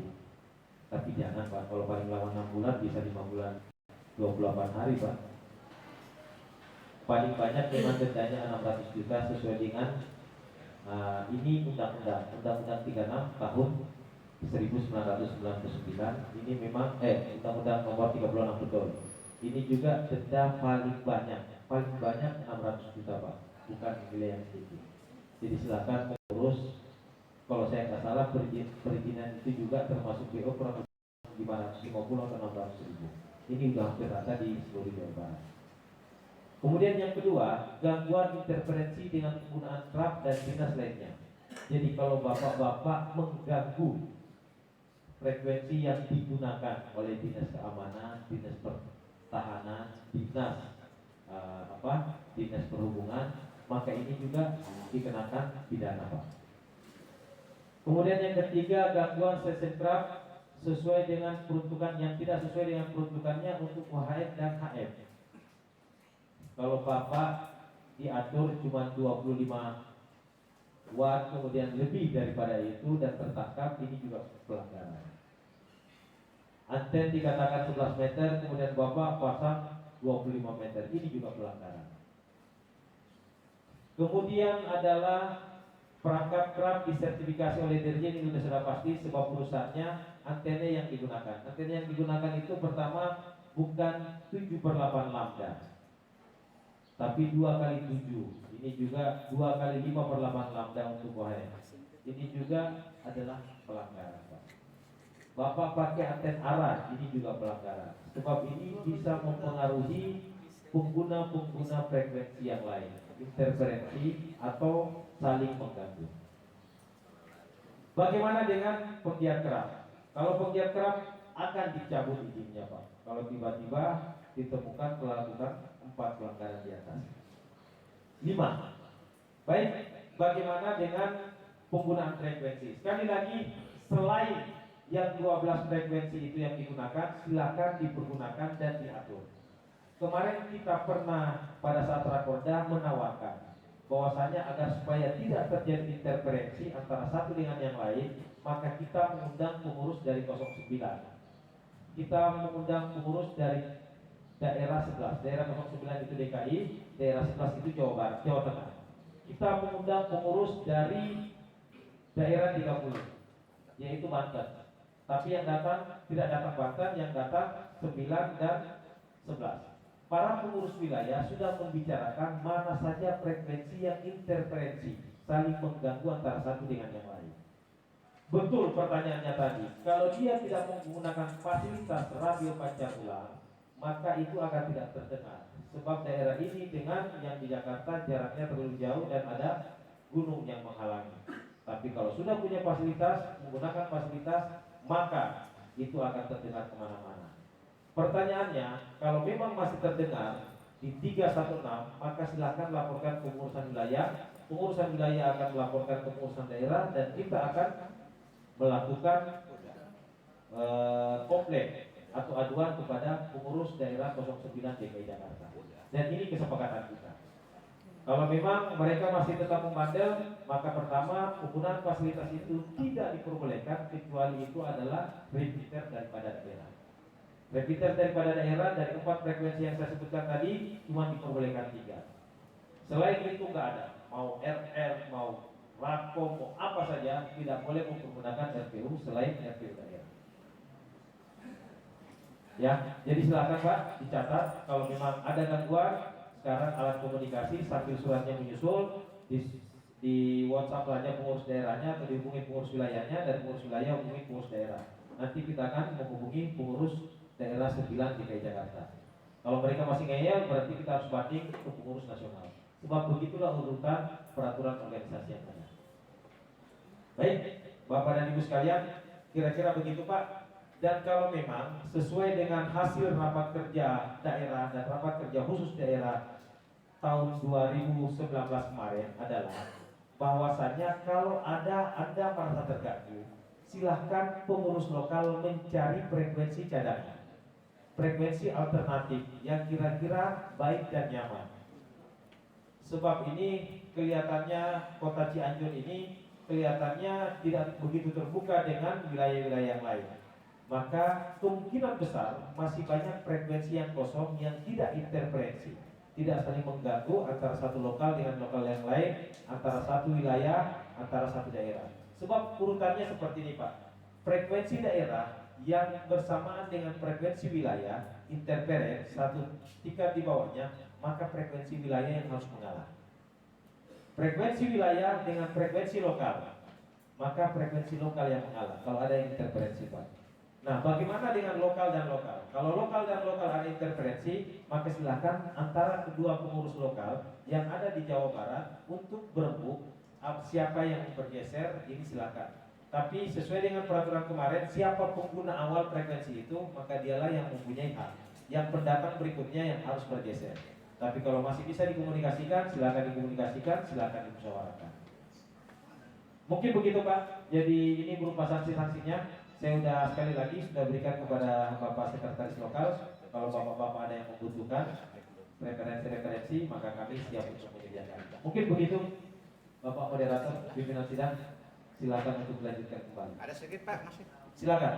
Speaker 1: tapi jangan, Pak, kalau paling lama 6 bulan bisa 5 bulan 28 hari, Pak. Paling banyak dengan dendanya 600 juta sesuai dengan ini undang-undang 36 tahun 1999. Ini memang undang-undang nomor 36, betul. Ini juga denda paling banyak 600 juta, Pak, bukan nilai yang sedikit. Jadi silakan mengurus. Kalau saya nggak salah perizinan itu juga termasuk BO kurang lebih 550 atau 600 ribu. Ini sudah hampir rata di seluruh Jawa Barat. Kemudian yang kedua, gangguan interferensi dengan penggunaan trap dan dinas lainnya. Jadi kalau bapak-bapak mengganggu frekuensi yang digunakan oleh dinas keamanan, dinas pertahanan, dinas perhubungan, maka ini juga dikenakan pidana, Pak. Kemudian yang ketiga, gangguan sesentrap sesuai dengan peruntukan yang tidak sesuai dengan peruntukannya untuk UHF dan HF. Kalau Bapak diatur cuma 25 watt, kemudian lebih daripada itu dan tertangkap, ini juga pelanggaran. Anten dikatakan 11 meter, kemudian Bapak pasang 25 meter, ini juga pelanggaran. Kemudian adalah perangkat kerap disertifikasi oleh Dirjen, ini sudah pasti sebab perusahaannya antena yang digunakan. Antena yang digunakan itu pertama bukan 7/8 lambda, tapi 2x7. Ini juga 2x5/8 lambda untuk UHF. Ini juga adalah pelanggaran, Pak. Bapak pakai anten arah, ini juga pelanggaran. Sebab ini bisa mempengaruhi pengguna-pengguna frekuensi yang lain, interferensi atau saling mengganggu. Bagaimana dengan penggiat kerap? Kalau penggiat kerap akan dicabut izinnya, Pak. Kalau tiba-tiba ditemukan melakukan 4 pelanggaran di atas. 5. Baik, bagaimana dengan penggunaan frekuensi? Sekali lagi, selain yang 12 frekuensi itu yang digunakan, silakan dipergunakan dan diatur. Kemarin kita pernah pada saat rakorda menawarkan bahwasanya agar supaya tidak terjadi interferensi antara satu dengan yang lain, maka kita mengundang pengurus dari 09. Kita mengundang pengurus dari daerah 11. Daerah 09 itu DKI, daerah 11 itu Jawa Barat, Jawa Tengah. Kita mengundang pengurus dari daerah 30, yaitu Banten. Tapi yang datang tidak datang Banten, yang datang 9 dan 11. Para pengurus wilayah sudah membicarakan mana saja frekuensi yang interferensi, saling mengganggu antara satu dengan yang lain. Betul pertanyaannya tadi, kalau dia tidak menggunakan fasilitas radio pancar ulang, maka itu akan tidak terdengar. Sebab daerah ini dengan yang di Jakarta jaraknya terlalu jauh dan ada gunung yang menghalangi. Tapi kalau sudah punya fasilitas, menggunakan fasilitas, maka itu akan terdengar kemana-mana. Pertanyaannya, kalau memang masih terdengar di 316, maka silakan laporkan pengurusan wilayah. Pengurusan wilayah akan melaporkan ke pengurusan daerah dan kita akan melakukan komplain atau aduan kepada pengurus daerah 09 DKI Jakarta. Dan ini kesepakatan kita. Kalau memang mereka masih tetap membandel, maka pertama penggunaan fasilitas itu tidak diperbolehkan kecuali itu adalah repeater daripada daerah. Repeater daripada daerah dari 4 frekuensi yang saya sebutkan tadi cuma diperbolehkan 3. Selain itu nggak ada. Mau RR, mau Rakom, mau apa saja tidak boleh menggunakan RPU selain RPU daerah. Ya, jadi silakan Pak dicatat kalau memang ada gangguan. Sekarang alat komunikasi sambil suratnya menyusul di WhatsApp saja pengurus daerahnya atau dihubungi pengurus wilayahnya dan pengurus wilayah hubungi pengurus daerah. Nanti kita akan menghubungi pengurus daerah 9 DKI Jakarta. Kalau mereka masih ngeyel, berarti kita harus banding ke pengurus nasional. Sebab begitulah urutan peraturan organisasi yang ada. Baik, Bapak dan Ibu sekalian, kira-kira begitu Pak. Dan kalau memang sesuai dengan hasil rapat kerja daerah dan rapat kerja khusus daerah tahun 2019 kemarin adalah bahwasanya kalau ada Anda merasa terganggu, silahkan pengurus lokal mencari frekuensi cadangan, frekuensi alternatif yang kira-kira baik dan nyaman. Sebab ini kelihatannya kota Cianjur ini kelihatannya tidak begitu terbuka dengan wilayah-wilayah yang lain. Maka kemungkinan besar masih banyak frekuensi yang kosong yang tidak interferensi, tidak saling mengganggu antara satu lokal dengan lokal yang lain, antara satu wilayah, antara satu daerah. Sebab urutannya seperti ini Pak. Frekuensi daerah yang bersamaan dengan frekuensi wilayah interferen satu tingkat di bawahnya, maka frekuensi wilayah yang harus mengalah. Frekuensi wilayah dengan frekuensi lokal, maka frekuensi lokal yang mengalah kalau ada yang interferensi Pak. Nah, bagaimana dengan lokal dan lokal? Kalau lokal dan lokal ada interferensi, maka silakan antara kedua pengurus lokal yang ada di Jawa Barat untuk berembuk siapa yang bergeser, ini silakan. Tapi sesuai dengan peraturan kemarin, siapa pengguna awal frekuensi itu, maka dialah yang mempunyai hak. Yang pendatang berikutnya yang harus bergeser. Tapi kalau masih bisa dikomunikasikan, silakan dikomunikasikan, silakan dimusyawarahkan. Mungkin begitu Pak. Jadi ini berupa sanksi-sanksinya. Saya sudah sekali lagi sudah berikan kepada Bapak Sekretaris Lokal. Kalau Bapak-Bapak ada yang membutuhkan referensi-referensi, maka kami siap untuk menyediakan. Mungkin begitu Bapak Moderator, pimpinan sidang. Silakan untuk melanjutkan kembali.
Speaker 5: Ada sedikit Pak, masih.
Speaker 1: Silakan.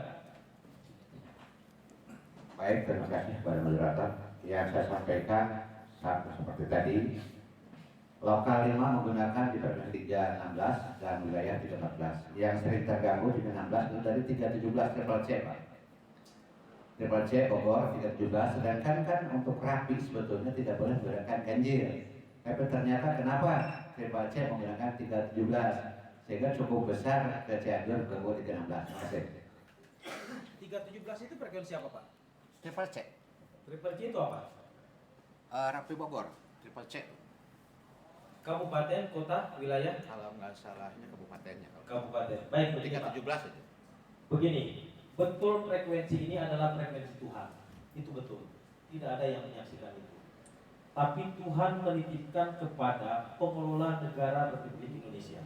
Speaker 5: Baik, terima kasih kepada moderator. Yang saya sampaikan sama seperti tadi, lokal 5 menggunakan di frekuensi 316 dan wilayah 314. Yang sering terganggu di 16 itu dari 317 Triple C Pak. Triple C Bogor 317, sedangkan kan untuk Rapi sebetulnya tidak boleh menggunakan ganjil. Tapi ternyata kenapa Triple C menggunakan 317? Sehingga cukup besar ke Cianjur ke 316. Terima kasih.
Speaker 1: 317 itu frekuensi apa Pak?
Speaker 5: Triple C.
Speaker 1: Triple C itu apa?
Speaker 5: Rapi Bogor, Triple C.
Speaker 1: Kabupaten, kota, wilayah?
Speaker 5: Kalau nggak salahnya kabupatennya.
Speaker 1: Kabupaten. Baik, begini Pak.
Speaker 5: 317 itu.
Speaker 1: Begini, betul frekuensi ini adalah frekuensi Tuhan. Itu betul. Tidak ada yang menyaksikan itu. Tapi Tuhan menitipkan kepada pengelola negara Republik Indonesia.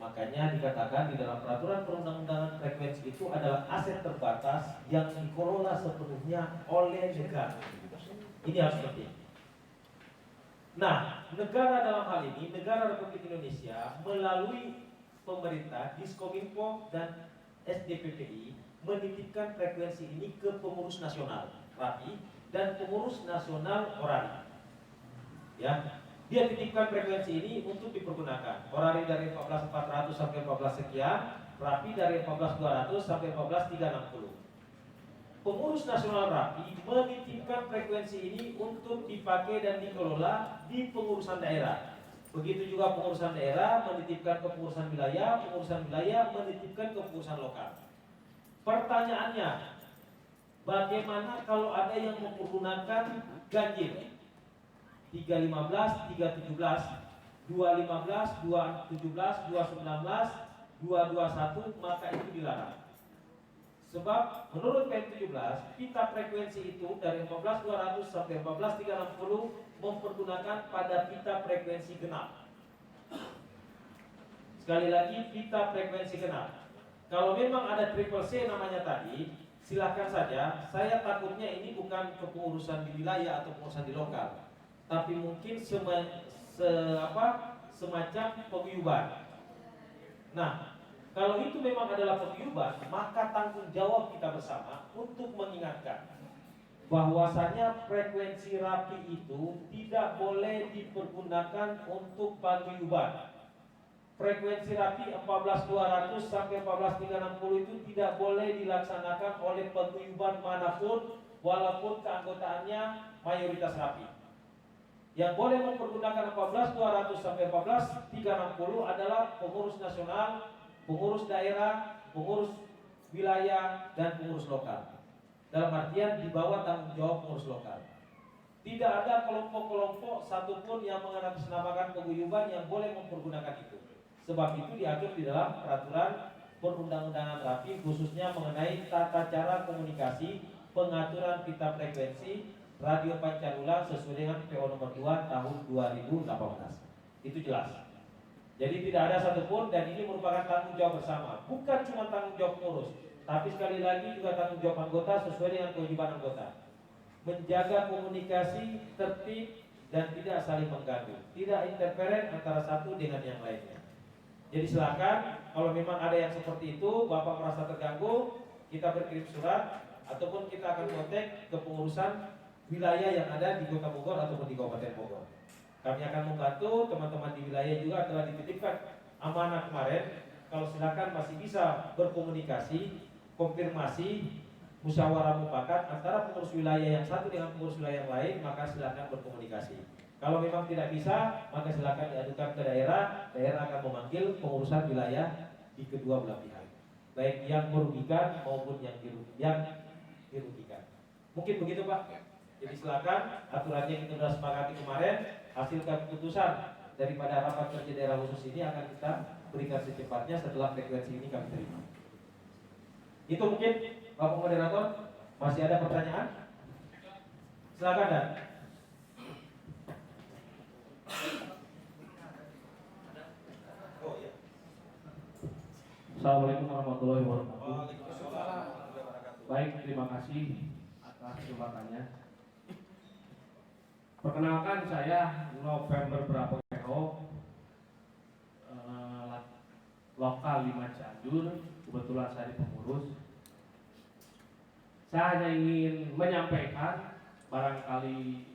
Speaker 1: Makanya dikatakan di dalam peraturan perundang-undangan frekuensi itu adalah aset terbatas yang dikelola sepenuhnya oleh negara. Ini harus penting. Nah, negara dalam hal ini, negara Republik Indonesia melalui pemerintah, Diskominfo dan SDPPI menitipkan frekuensi ini ke pengurus nasional Rapi dan pengurus nasional Orari. Ya, dia titipkan frekuensi ini untuk dipergunakan. Orari dari 14.400 sampai 14 sekian, Rapi dari 14.200 sampai 14.360. Pengurus nasional Rapi menitipkan frekuensi ini untuk dipakai dan dikelola di pengurusan daerah. Begitu juga pengurusan daerah menitipkan ke pengurusan wilayah menitipkan ke pengurusan lokal. Pertanyaannya, bagaimana kalau ada yang mempergunakan ganjil? 315, 317, 215, 217, 219, 221, maka itu dilarang. Sebab menurut PM17, pita frekuensi itu dari 14.200 sampai 14.360 mempergunakan pada pita frekuensi genap. Sekali lagi, pita frekuensi genap. Kalau memang ada triple C namanya tadi, silakan saja. Saya takutnya ini bukan kepengurusan di wilayah atau pengurusan di lokal, tapi mungkin semacam paguyuban. Nah, kalau itu memang adalah paguyuban, maka tanggung jawab kita bersama untuk mengingatkan bahwasanya frekuensi Rapi itu tidak boleh dipergunakan untuk paguyuban. Frekuensi Rapi 14.200 sampai 14.360 itu tidak boleh dilaksanakan oleh paguyuban manapun, walaupun keanggotaannya mayoritas Rapi. Yang boleh mempergunakan 14.200 sampai 14.360 adalah pengurus nasional, pengurus daerah, pengurus wilayah, dan pengurus lokal. Dalam artian di bawah tanggung jawab pengurus lokal. Tidak ada kelompok-kelompok satupun yang mengatasnamakan paguyuban yang boleh mempergunakan itu. Sebab itu diatur di dalam peraturan perundang-undangan Rapi, khususnya mengenai tata cara komunikasi pengaturan pita frekuensi radio pancarulang sesuai dengan PO nomor 2 tahun 2018. Itu jelas. Jadi tidak ada satupun, dan ini merupakan tanggung jawab bersama. Bukan cuma tanggung jawab pengurus, tapi sekali lagi juga tanggung jawab anggota sesuai dengan kewajiban anggota. Menjaga komunikasi tertib dan tidak saling mengganggu, tidak interferen antara satu dengan yang lainnya. Jadi silakan, kalau memang ada yang seperti itu, Bapak merasa terganggu, kita berkirim surat ataupun kita akan kontak ke pengurusan wilayah yang ada di Kota Bogor ataupun di Kabupaten Bogor. Kami akan membantu teman-teman di wilayah juga telah dititipkan amanah kemarin. Kalau silakan masih bisa berkomunikasi, konfirmasi, musyawarah mufakat antara pengurus wilayah yang satu dengan pengurus wilayah yang lain, maka silakan berkomunikasi. Kalau memang tidak bisa, maka silakan diadukan ke daerah. Daerah akan memanggil pengurusan wilayah di kedua belah pihak, baik yang merugikan maupun yang dirugikan. Mungkin begitu Pak. Jadi silakan, aturannya kita sudah sepakati kemarin. Hasil keputusan daripada rapat kerja daerah khusus ini akan kita berikan secepatnya setelah frekuensi ini kami terima. Itu mungkin Bapak Moderator, masih ada pertanyaan? Silakan Dan. Oh iya.
Speaker 6: Assalamualaikum warahmatullahi wabarakatuh. Baik, terima kasih atas kesempatannya. Perkenalkan, saya November Prapono, lokal 5 Cianjur. Kebetulan saya di pengurus. Saya hanya ingin menyampaikan, barangkali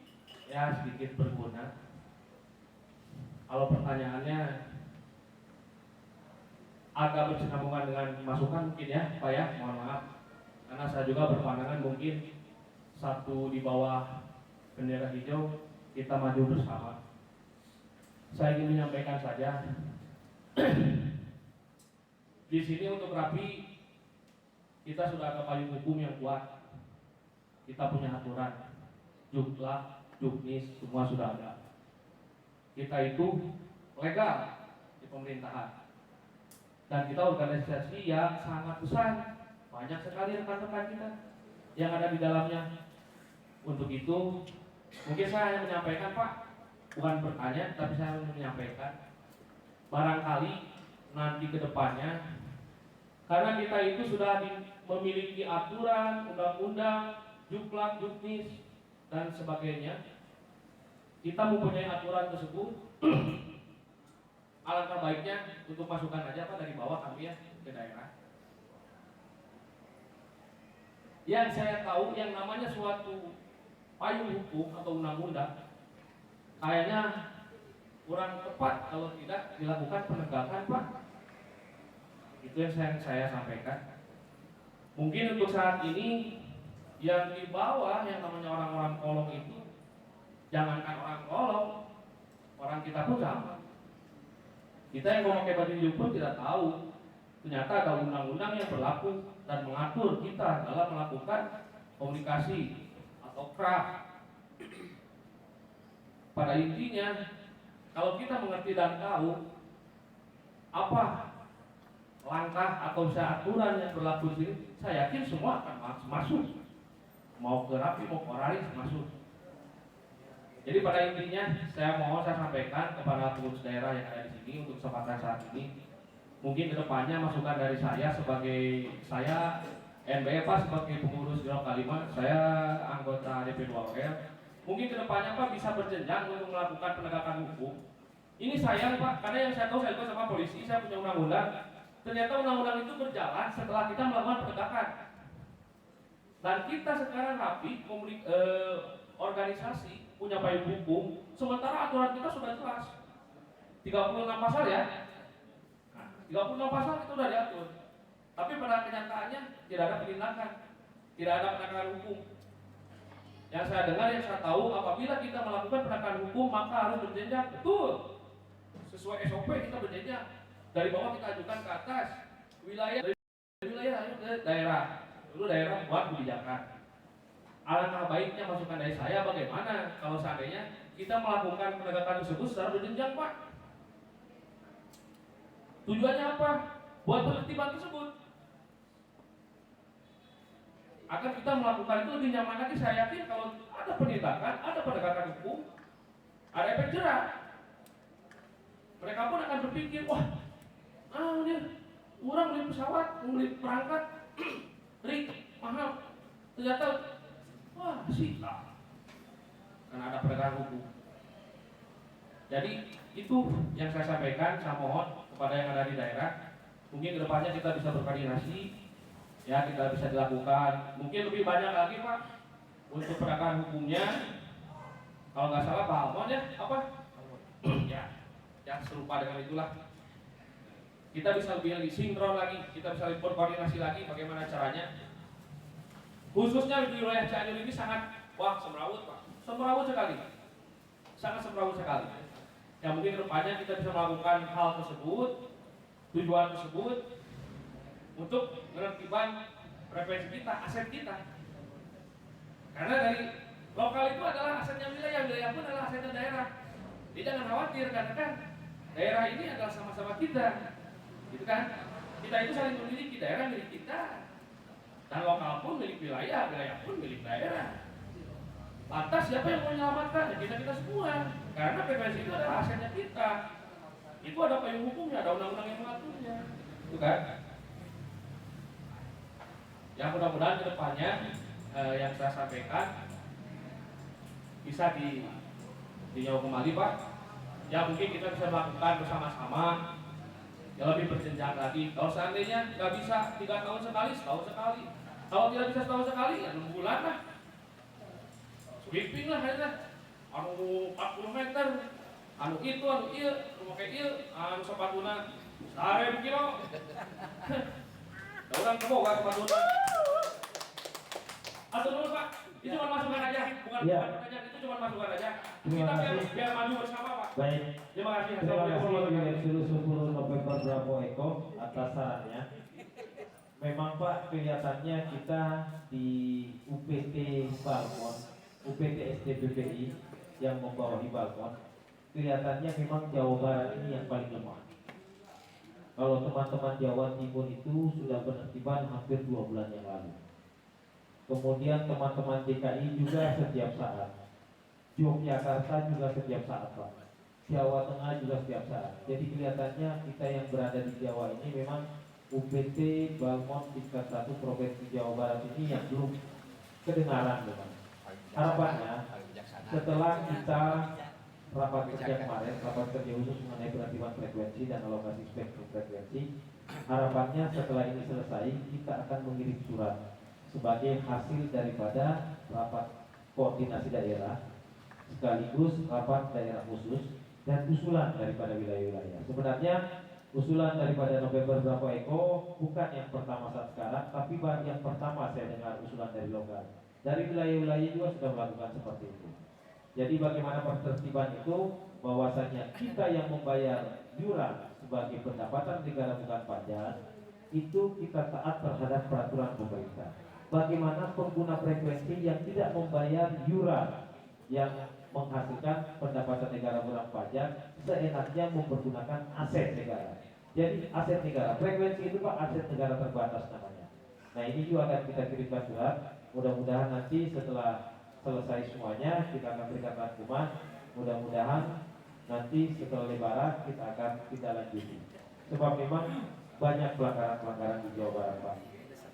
Speaker 6: ya sedikit berguna. Kalau pertanyaannya agak bersambungan dengan masukan mungkin ya Pak ya, mohon maaf. Karena saya juga berpandangan mungkin satu di bawah bendera hijau, kita maju bersama. Saya ingin menyampaikan saja, di sini untuk Rapi kita sudah ada payung hukum yang kuat. Kita punya aturan, Juklak, Juknis, semua sudah ada. Kita itu legal di pemerintahan. Dan kita organisasi yang sangat besar, banyak sekali rekan-rekan kita yang ada di dalamnya. Untuk itu, mungkin saya hanya menyampaikan Pak, bukan bertanya, tapi saya menyampaikan, barangkali nanti ke depannya, karena kita itu sudah memiliki aturan, undang-undang, Juklak, Juknis, dan sebagainya, kita mempunyai aturan tersebut. Alangkah baiknya untuk masukan aja Pak dari bawah kami ya ke daerah. Yang saya tahu yang namanya suatu payung hukum atau undang-undang kayaknya kurang tepat kalau tidak dilakukan penegakan Pak. Itu yang saya sampaikan. Mungkin untuk saat ini yang di bawah yang namanya orang-orang kolong itu, jangankan orang kolong, orang kita pun sama. Kita yang memakai baju hijau pun tidak tahu ternyata ada undang-undang yang berlaku dan mengatur kita dalam melakukan komunikasi atau craft. Pada intinya, kalau kita mengerti dan tahu apa langkah atau aturan yang berlaku di sini, saya yakin semua akan masuk. Mau ke Rapi, mau ke Oraris, masuk. Jadi pada intinya saya sampaikan kepada pengurus daerah yang ada di sini untuk kesempatan saat ini, mungkin kedepannya masukan dari saya sebagai NBE Pak sebagai pengurus di lokal 5, saya anggota DP 2 OL, mungkin kedepannya Pak bisa berjenjang untuk melakukan penegakan hukum. Ini sayang Pak, karena yang saya tahu saya juga sama polisi, saya punya undang-undang. Ternyata undang-undang itu berjalan setelah kita melakukan penegakan. Dan kita sekarang Rapi, organisasi punya payung hukum, sementara aturan kita sudah jelas 36 pasal ya. Nah, 36 pasal itu sudah diatur. Tapi pada kenyataannya tidak ada penindakan, tidak ada penegakan hukum. Yang saya dengar, yang saya tahu, apabila kita melakukan penegakan hukum maka harus berjenjang, betul. Sesuai SOP kita berjenjang. Dari bawah kita ajukan ke atas, wilayah dari wilayah ke daerah. Dulu daerah buat kebijakan. Alangkah baiknya masukan dari saya bagaimana kalau seandainya kita melakukan penegakan tersebut secara berjenjang Pak. Tujuannya apa? Buat penertiban tersebut. Agar kita melakukan itu lebih nyaman lagi. Saya yakin kalau ada penindakan, ada penegakan hukum, ada efek jerah. Mereka pun akan berpikir, wah, dia orang beli pesawat, beli perangkat, mahal. Ternyata wah, sita. Karena ada penegakan hukum. Jadi itu yang saya sampaikan. Saya mohon kepada yang ada di daerah, mungkin kedepannya kita bisa berkoordinasi, ya kita bisa dilakukan. Mungkin lebih banyak lagi Pak untuk penegakan hukumnya. Kalau nggak salah Pak Almon ya apa? ya serupa dengan itulah. Kita bisa lebih sinkron lagi, kita bisa lebih berkoordinasi lagi bagaimana caranya. Khususnya di wilayah Cianjur ini sangat semrawut Pak, semrawut sekali, sangat semrawut sekali. Yang mungkin kedepannya kita bisa melakukan hal tersebut, tujuan tersebut untuk menertibkan preferensi kita, aset kita. Karena dari lokal itu adalah asetnya wilayah, wilayah pun adalah asetnya daerah. Jadi jangan khawatir, karena kan daerah ini adalah sama-sama kita. gitu kan? Kita itu saling memiliki, daerah milik kita, dan lokal pun milik wilayah, wilayah pun milik daerah. Lantas siapa yang mau menyelamatkan? Ya kita semua, karena frekuensi itu adalah asetnya kita. Itu ada payung hukumnya, ada undang-undang yang mengaturnya, itu kan? Yang mudah-mudahan kedepannya yang saya sampaikan bisa dijawab kembali, Pak. Ya mungkin kita bisa melakukan bersama-sama, ya lebih berjenjang lagi. Kalau seandainya nggak bisa 3 tahun sekali, setahun sekali. Kalau tidak bisa setahun sekali, ya 6 bulan lah. Sweeping lah akhirnya. Anu 40 meter, anu itu, anu iya, rumah kayak iya, anu sepatuna, sare kilo. Orang keboga sepatuna. Atau dulu Pak, itu cuma masukan aja, bukan pertanyaan, itu cuma masukan aja. Kita biar maju bersama Pak.
Speaker 1: Baik.
Speaker 6: Terima kasih.
Speaker 1: Terima kasih Direktur 10 November Bravo Eko atas sarannya. Memang Pak, kelihatannya kita di UPT Balkon, UPT STBPI yang membawahi Balkon, kelihatannya memang Jawa Barat ini yang paling lemah. Kalau teman-teman Jawa Timur itu sudah penertiban hampir 2 bulan yang lalu. Kemudian teman-teman DKI juga setiap saat. Yogyakarta juga setiap saat Pak. Jawa Tengah juga setiap saat. Jadi kelihatannya kita yang berada di Jawa ini memang UPT Balkon tingkat 1 Provinsi Jawa Barat ini yang belum kedengaran memang. Harapannya setelah kita rapat kerja kemarin, rapat kerja khusus mengenai penertiban frekuensi dan alokasi spektrum frekuensi, harapannya setelah ini selesai kita akan mengirim surat sebagai hasil daripada rapat koordinasi daerah sekaligus rapat daerah khusus dan usulan daripada wilayah-wilayah. Sebenarnya usulan daripada November Bravo Eko bukan yang pertama saat sekarang, tapi yang pertama saya dengar usulan dari lokal. Dari wilayah-wilayah juga sudah melakukan seperti itu. Jadi bagaimana penertiban itu, bahwasanya kita yang membayar iuran sebagai pendapatan negara bukan pajak, itu kita taat terhadap peraturan pemerintah. Bagaimana pengguna frekuensi yang tidak membayar iuran yang menghasilkan pendapatan negara bukan pajak seenaknya mempergunakan aset negara. Jadi aset negara, frekuensi itu Pak aset negara terbatas namanya. Nah ini juga akan kita kirimkan surat. Mudah-mudahan nanti setelah selesai semuanya kita akan berikan rangkuman. Mudah-mudahan nanti setelah Lebaran kita akan kita lanjuti. Sebab memang banyak pelanggaran-pelanggaran di Jawa Barat Pak.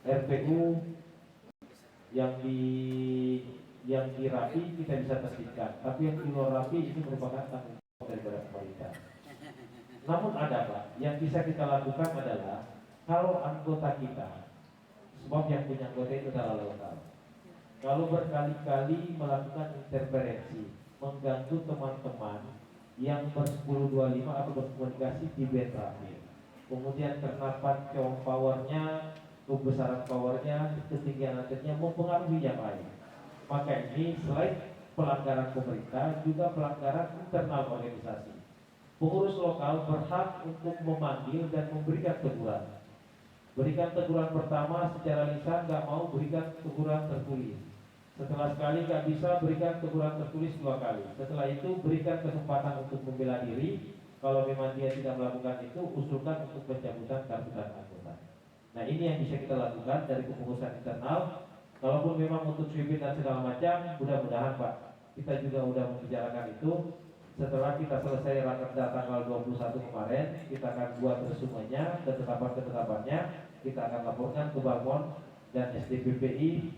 Speaker 1: RPU yang di Rapi kita bisa tertibkan, tapi yang di luar Rapi itu merupakan tanggung jawab daripada pemerintah. Namun ada Pak, yang bisa kita lakukan adalah kalau anggota kita, sebab yang punya anggota itu adalah lokal. Kalau berkali-kali melakukan interferensi, mengganggu teman-teman yang ber-1025 atau berkomunikasi di band Rapi, kemudian karena powernya, kebesaran powernya, ketinggian antenanya mempengaruhi yang lain. Maka ini selain pelanggaran pemerintah juga pelanggaran internal organisasi. Pengurus lokal berhak untuk memanggil dan memberikan teguran. Berikan teguran pertama secara lisan, nggak mau berikan teguran tertulis. Setelah sekali nggak bisa, berikan teguran tertulis 2 kali. Setelah itu berikan kesempatan untuk membela diri. Kalau memang dia tidak melakukan itu, usulkan untuk pencabutan kartu tanda anggota. Nah ini yang bisa kita lakukan dari kepengurusan internal. Kalaupun memang untuk sweeping dan segala macam, mudah-mudahan Pak, kita juga sudah membicarakan itu. Setelah kita selesai rakerda tanggal 21 kemarin, kita akan buat resumenya, ketetapan-ketetapannya, kita akan laporkan ke Balkon dan STBPI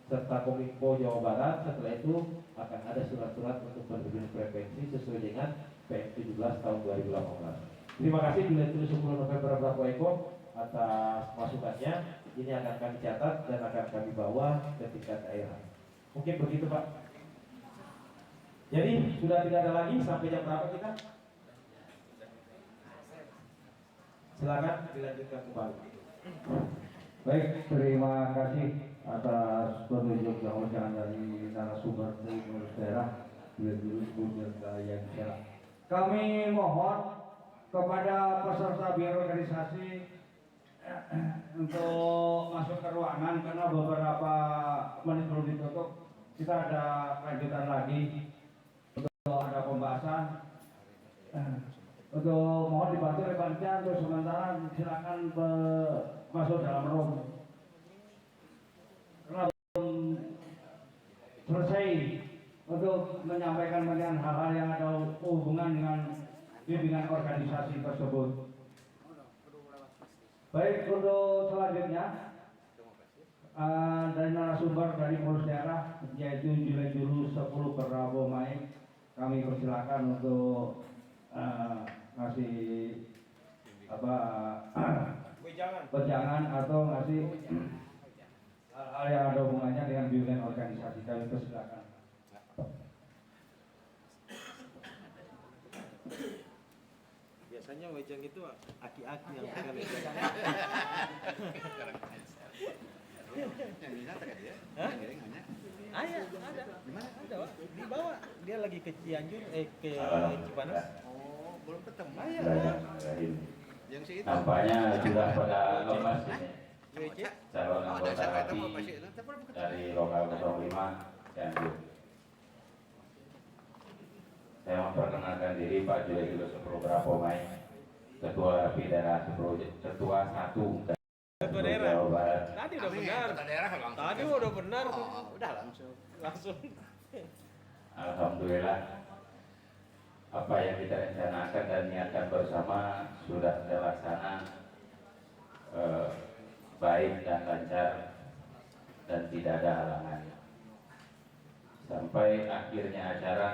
Speaker 1: serta Kominfo Jawa Barat. Setelah itu akan ada surat-surat untuk penerbitan frekuensi sesuai dengan PM 17 tahun 2018. Terima kasih Direktur 10 November Bravo Eko atas masukannya. Ini akan kami catat dan akan kami bawa ke tingkat daerah. Mungkin begitu Pak. Jadi sudah tidak ada lagi, sampai jam berapa kita? Silakan dilanjutkan kembali.
Speaker 2: Baik, terima kasih atas petunjuk yang ujangan dari narasumber dari pengurus daerah Direktur yang Jalan. Kami mohon kepada peserta berorganisasi untuk masuk ke ruangan karena beberapa menit belum ditutup. Kita ada lanjutan lagi untuk ada pembahasan.
Speaker 7: Untuk mohon dibantu oleh panitia untuk sementara silakan masuk dalam room. Karena belum selesai untuk menyampaikan hal-hal yang ada hubungan dengan bimbingan organisasi tersebut. Baik, untuk selanjutnya dari narasumber dari pengurus daerah yaitu Juli Juru 10 Prabowo Mai, kami persilakan untuk ngasih apa wejangan atau ngasih hal-hal yang ada hubungannya dengan bimbingan organisasi. Kami persilakan.
Speaker 8: Biasanya wejang itu aki-aki yang pegang itu.
Speaker 5: Yang bisa tak dia?
Speaker 8: Hah?
Speaker 5: Yang hanya.
Speaker 8: Ada. Di mana? Ada, Pak. Di bawah. Dia lagi ke Cianjur, ke Cipanas. Oh, belum ketemu. Yang si itu.
Speaker 9: Nampaknya sudah pada lemas ini.
Speaker 8: WC.
Speaker 9: Calon anggota hati dari lokal 05 Cianjur. Saya memperkenalkan diri Pak Juli Julu 10 Prabowo Mai, Ketua Rapi Daerah 10, Ketua 1
Speaker 8: Ketua daerah.
Speaker 9: Jawa Barat.
Speaker 8: Tadi udah benar. Tadi udah benar. Udah langsung.
Speaker 9: Alhamdulillah, apa yang kita rencanakan dan niatkan bersama sudah terlaksana baik dan lancar dan tidak ada halangan. Sampai akhirnya acara,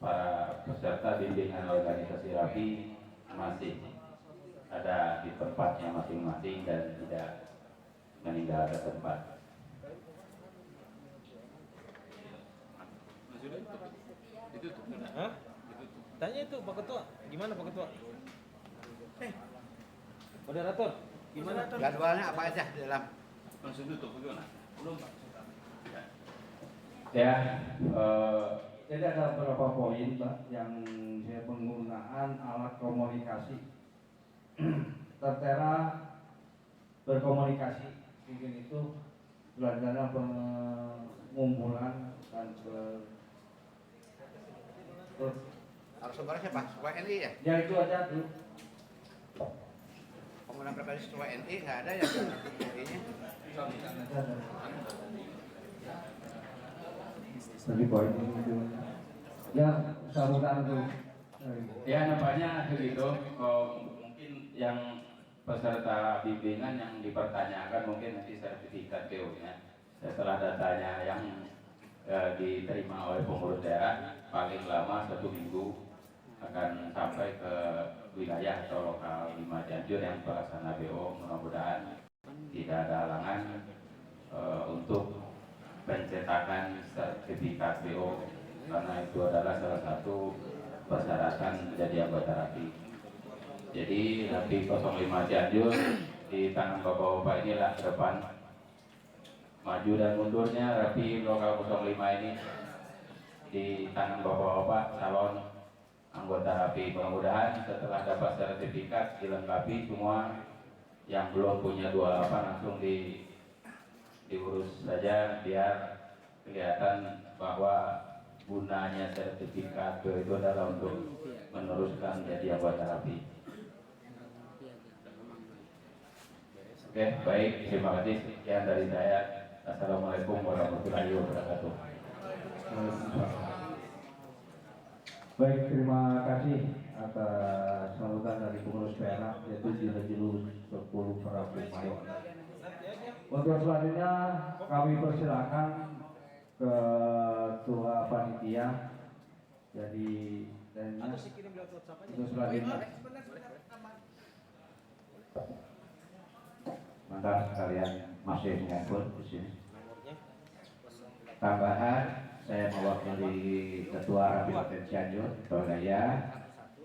Speaker 9: para peserta bimbingan organisasi Rapi masih ada di tempatnya masing-masing dan tidak meninggalkan tempat.
Speaker 8: Hah? Tanya itu Pak Ketua, gimana Pak Ketua? Moderator, gimana?
Speaker 5: Jadwalnya apa aja di dalam?
Speaker 9: Langsung tutup bagaimana? Belum Pak. Ya,
Speaker 7: Jadi ada beberapa poin Pak yang saya penggunaan alat komunikasi tertera berkomunikasi mungkin itu belajar pengumpulan dan
Speaker 5: Harus sumbernya siapa? WNI ya?
Speaker 7: ya itu aja tuh.
Speaker 5: Penggunaan pribadi WNI nggak ada yang ini.
Speaker 7: Tadi poin itu ya saluran tuh.
Speaker 9: ya nampaknya begitu. Mungkin yang peserta bimbingan yang dipertanyakan mungkin nanti sertifikat PO-nya setelah datanya yang diterima oleh pengurus daerah paling lama 1 minggu akan sampai ke wilayah atau lokal 5 Cianjur yang pelaksana BO. Mudah-mudahan tidak ada halangan untuk pencetakan sertifikat BO karena itu adalah salah satu persyaratan menjadi anggota Rapi. Jadi Rapi 05 Cianjur di tangan Bapak-Bapak inilah ke depan maju dan mundurnya Rapi lokal 05 ini di tangan Bapak-Bapak calon anggota Rapi. Mudah-mudahan setelah dapat sertifikat dilengkapi semua, yang belum punya 28 langsung diurus saja biar kelihatan bahwa gunanya sertifikat itu adalah untuk meneruskan jadi anggota Rapi. Oke, baik, terima kasih. Sekian dari saya. Assalamualaikum warahmatullahi wabarakatuh.
Speaker 7: Baik, terima kasih atas sambutan dari pengurus daerah yaitu Julu 10 Prabowo Mai. Untuk selanjutnya kami persilakan ke ketua panitia. Jadi untuk selanjutnya
Speaker 5: Mantan sekalian masih mengumpul di sini. Tambahan, saya mewakili Ketua Rapi Kabupaten Cianjur, Tolgaya.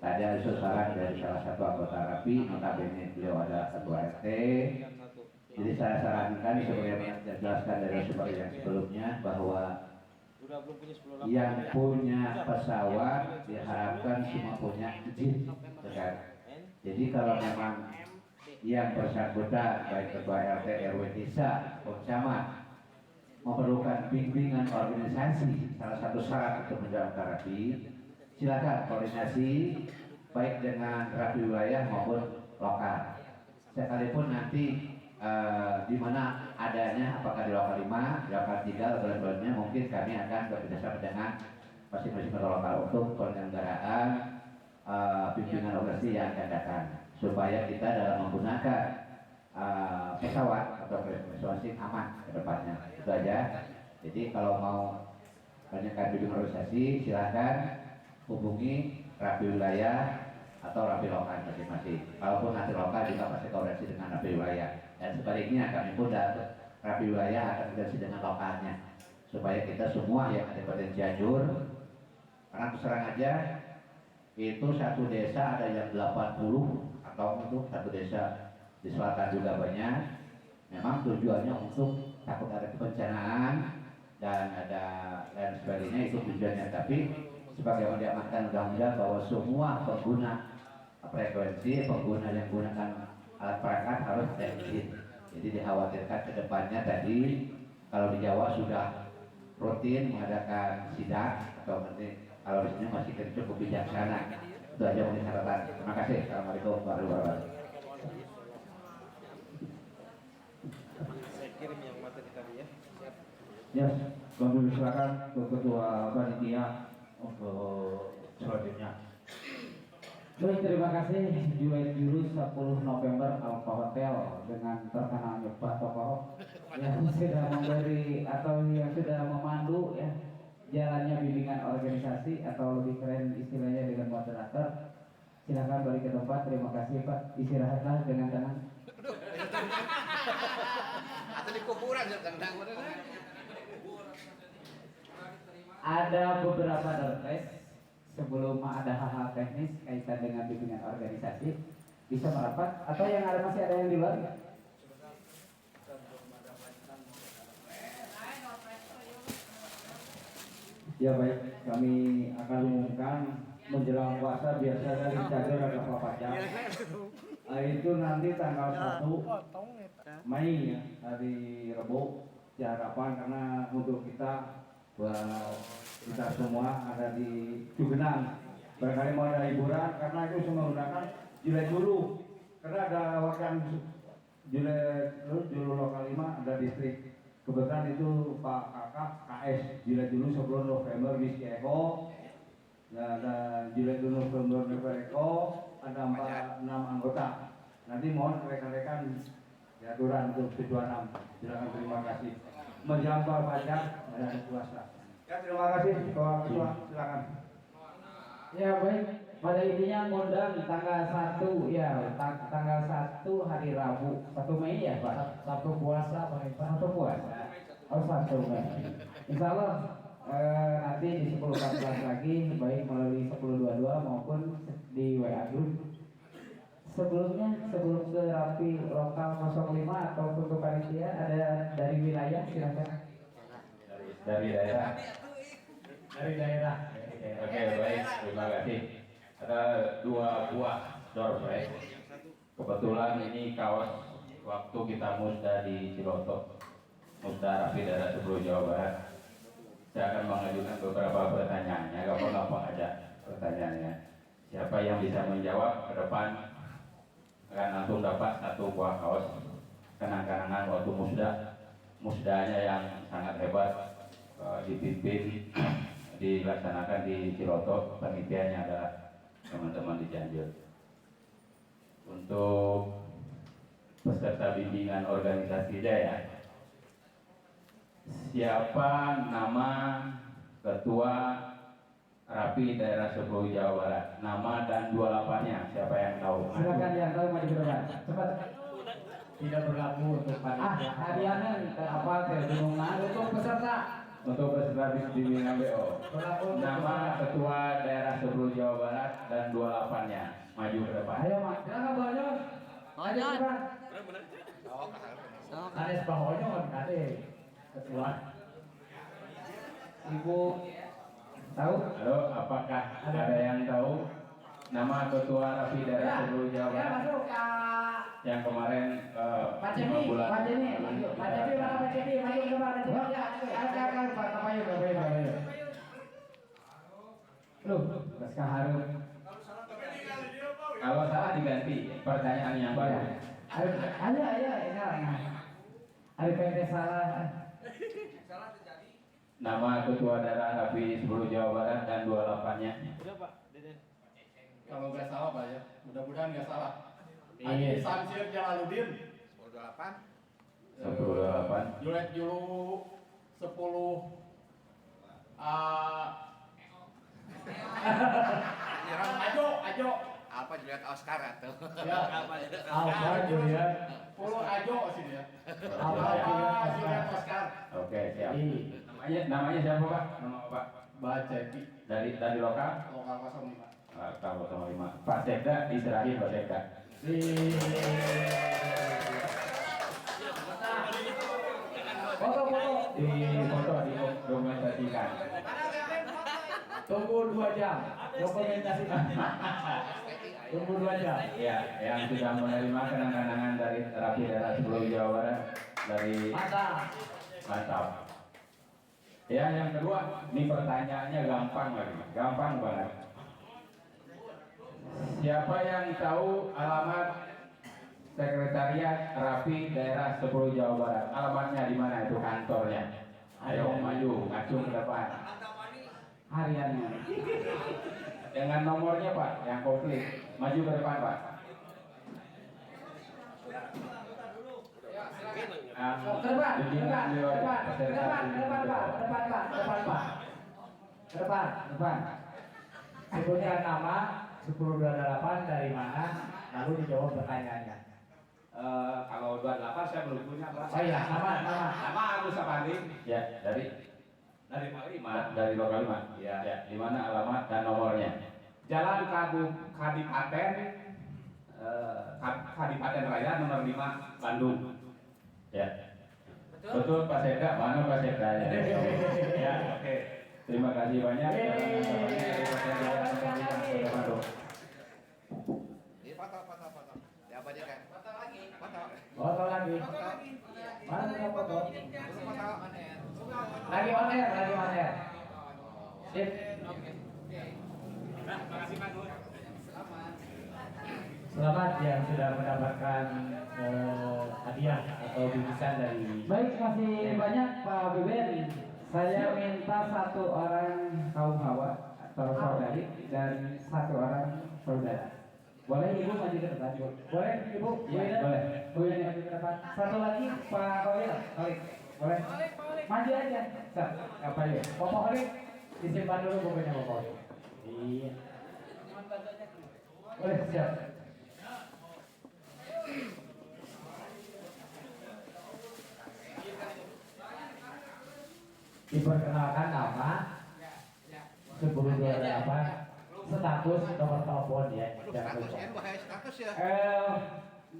Speaker 5: Tadi ada saran dari salah satu anggota Rapi, notabene beliau ada Ketua RT. Jadi saya sarankan sebagaimana dijelaskan dari sumber yang sebelumnya bahwa yang punya pesawat diharapkan semua punya izin. Jadi kalau memang yang bersangkutan baik ketua RT, RW, desa, camat memerlukan bimbingan organisasi, salah satu syarat untuk menjalankan Rapi, silakan koordinasi baik dengan rapi wilayah maupun lokal. Sekalipun nanti di mana adanya, apakah di lokal 5, di lokal 3, level-levelnya mungkin kami akan bekerjasama dengan masing-masing lokal untuk penyelenggaraan pimpinan operasi yang akan datang, supaya kita dalam menggunakan pesawat atau masing-masing aman ke depannya. Itu aja. Jadi kalau mau banyakkan pimpinan organisasi, silakan hubungi rapi wilayah atau rapi lokal masing-masing. Kalaupun nanti lokal juga pasti koordinasi dengan rapi wilayah. Dan sebaliknya kami pun rapi wilayah akan koordinasi dengan lokalnya, supaya kita semua yang ada pada Cianjur, karena terserang aja itu satu desa ada yang 80 atau untuk satu desa di selatan juga banyak. Memang tujuannya untuk takut ada kebencanaan dan ada dan sebagainya, itu tujuannya. Tapi sebagaimana diamankan undang-undang bahwa semua pengguna frekuensi, pengguna yang menggunakan alat perangkat harus ada izin. Jadi dikhawatirkan ke depannya tadi kalau di Jawa sudah rutin mengadakan sidak, atau nanti kalau di sini masih cukup bijaksana. Itu aja mungkin catatan. Terima kasih. Assalamualaikum warahmatullahi wabarakatuh.
Speaker 8: Saya kirim yang materi tadi ya. Siap.
Speaker 7: Ya, kami silakan ke Ketua Panitia untuk selanjutnya.
Speaker 4: Baik, terima kasih. Julai Jurus 10 November Alfa Hotel dengan terkenalnya Pak Tokoh yang sudah memberi atau yang sudah memandu ya jalannya bimbingan organisasi, atau lebih keren istilahnya dengan moderator. Silakan balik ke tempat. Terima kasih Pak. Istirahatlah dengan tenang.
Speaker 5: Atau di kuburan sedang
Speaker 4: Ada beberapa request sebelum ada hal-hal teknis kaitan dengan bimbingan organisasi bisa merapat, atau yang ada masih ada yang di luar?
Speaker 7: Ya baik, kami akan umumkan menjelang puasa biasanya di Cianjur ada papacan. Itu nanti tanggal 1 Mei ya, hari Rabu. Harapan karena untuk kita buat kita semua ada di Cugenang. Barangkali mau ada hiburan karena itu semua menggunakan Julai dulu. Karena ada wakil Julai lokal 5 ada distrik. Kebetulan itu Pak Kakak KS Julai dulu sebelum November Miss Eko. Dan ada Julai dulu sebelum November Eko, ada 6 anggota. Nanti mohon rekan-rekan aturan untuk tujuan 6. Silakan, terima kasih. Menjelang pajak dan puasa. Ya, terima kasih Ketua, silakan.
Speaker 4: Ya baik, pada intinya ngundang tanggal 1 ya, tanggal 1 hari Rabu, 1 Mei ya Pak. Sabtu puasa Pak. Sabtu puasa. Oh, Sabtu Mei. Insya Allah nanti di 10.14 lagi, baik melalui 10.22 maupun di WA Group. Sebelumnya, sebelum ke rapi lokal 05 ataupun ke panitia, ada dari wilayah silakan.
Speaker 9: Dari daerah.
Speaker 4: Dari daerah.
Speaker 9: Oke, baik, terima kasih. Ada 2 buah door prize. Kebetulan ini kaos waktu kita musda di Ciloto, musda rapi daerah 10 Jawa Barat. Saya akan mengajukan beberapa pertanyaannya, gampang-gampang aja pertanyaannya. Siapa yang bisa menjawab ke depan akan langsung dapat 1 buah kaos kenang-kenangan waktu musdanya yang sangat hebat, dipimpin dilaksanakan di Ciloto. Panitianya adalah teman-teman di Cianjur. Untuk peserta bimbingan organisasi daya, siapa nama ketua rapi daerah 10 Jawa Barat, nama dan 28-nya, siapa yang tahu?
Speaker 4: Silakan yang tahu maju ke depan. Cepat.
Speaker 8: Tidak berlaku untuk panitia.
Speaker 4: Hariannya apa kebingungan untuk peserta.
Speaker 9: Untuk peserta bimbingan BO,
Speaker 8: Berlaku
Speaker 9: nama ketua daerah 10 Jawa Barat dan 28-nya maju ke depan.
Speaker 4: Ayo Mas, silakan banyak. Maju ke depan.
Speaker 8: Anies Bahonya kan ada ketua.
Speaker 4: Ibu tahu?
Speaker 9: Halo, apakah ada yang tahu nama ketua rapi daerah 10 Jawa
Speaker 4: Ya
Speaker 9: Barat
Speaker 4: masuk Pak.
Speaker 9: yang kemarin
Speaker 4: Pak Cedi,
Speaker 9: 5 bulan?
Speaker 4: Pak Cedi, Pak Cedi mana Pak Cedi, maju ke depan Pak Cedi. Ya, Pak Kapayu, Kapayu. Loh, Mas Kaharu.
Speaker 9: pertanyaan yang baru.
Speaker 4: Ada PT salah.
Speaker 9: Nama ketua daerah Rapi 10 Jawa Barat dan 28-nya.
Speaker 8: Udah Pak, Deden.
Speaker 10: Kalau nggak salah Pak ya, mudah-mudahan nggak salah.
Speaker 9: Iya.
Speaker 10: Haji Samsir Jalaluddin
Speaker 9: 1028.
Speaker 10: Juliet Julu 10 Ajo
Speaker 5: Apa Juliet Oscar atau?
Speaker 10: ya
Speaker 2: Alfa Julian.
Speaker 10: 10 Ajo sini ya.
Speaker 2: Alfa
Speaker 10: Juliet Oscar.
Speaker 9: Oke, siap. Namanya siapa Pak? Nama Pak?
Speaker 10: Baceki
Speaker 9: Dari lokal?
Speaker 10: lokal 05.
Speaker 9: Kalau sama 5. Pak Sekda diserahin Pak Sekda. Di foto dokumentasikan.
Speaker 2: Tunggu 2 jam. Dokumentasikan. Tunggu 2 jam.
Speaker 9: Ya, yang sudah menerima kenang-kenangan dari Rapi daerah 10 Jawa Barat dari Mantap. Ya, yang kedua, ini pertanyaannya gampang lagi, gampang banget. Siapa yang tahu alamat Sekretariat Rapi daerah 10 Jawa Barat? Alamatnya di mana itu kantornya? Ayo maju, ngacung ke depan. Hariannya. Dengan nomornya Pak, yang komplit. Maju ke depan Pak.
Speaker 2: Depan. Sebutkan nama 1028 dari mana, lalu dijawab pertanyaannya.
Speaker 9: Kalau 28 saya belum punya Pak.
Speaker 2: Oh iya, nama.
Speaker 9: Nama Agus Sapandi. Ya, dari dari lokal 5. Ya, di mana alamat dan nomornya? Jalan Kadipaten Kadipaten Raya nomor 5 Bandung. Ya. Betul Pak Sekda, mana Pak Sekda? Ya, oke. Terima kasih banyak.
Speaker 5: Foto. Siapa dia kan?
Speaker 2: Foto lagi. Mana foto? Lagi on air. Sip. Selamat yang sudah mendapatkan hadiah atau bingkisan dari.
Speaker 4: Baik, masih banyak Pak Beben. Saya minta 1 orang kaum hawa atau saudari dan 1 orang saudara. Boleh Ibu maju ke depan? Boleh Ibu?
Speaker 9: Ya, boleh.
Speaker 4: Bu Yeni maju ke depan. 1 lagi Pak Khalil. Boleh? Maju aja. Apa ya? Bapak Khalil disimpan dulu bukunya Bapak Khalil. Iya. Boleh, siap.
Speaker 2: Diperkenalkan nama, 1028, status nomor telepon ya.
Speaker 5: Status ya.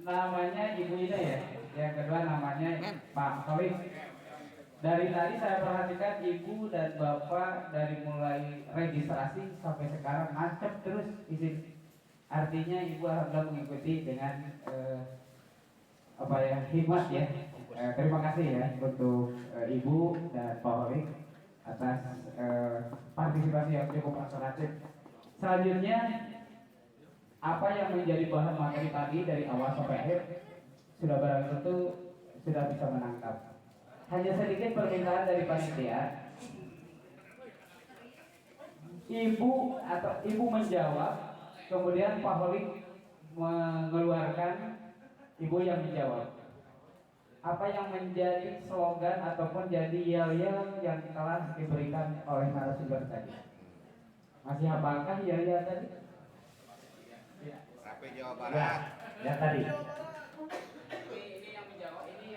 Speaker 4: Namanya Ibu Ina ya. Yang kedua namanya Pak Khalid. Dari tadi saya perhatikan Ibu dan Bapak dari mulai registrasi sampai sekarang mantap terus isi. Artinya Ibu alhamdulillah mengikuti dengan hikmat ya. Terima kasih ya untuk Ibu dan Pak Khalid atas partisipasi yang cukup akseleratif. Selanjutnya, apa yang menjadi bahan materi tadi dari awal sampai akhir sudah barang tentu sudah bisa menangkap. Hanya sedikit permintaan dari panitia. Ibu menjawab, kemudian Pak Holik mengeluarkan, Ibu yang menjawab. Apa yang menjadi slogan ataupun jadi yel-yel yang telah diberikan oleh narasumber tadi? Masih apakah yel-yel tadi?
Speaker 5: Rapi Jawa Barat.
Speaker 2: Ya tadi.
Speaker 4: Ini yang menjawab, ini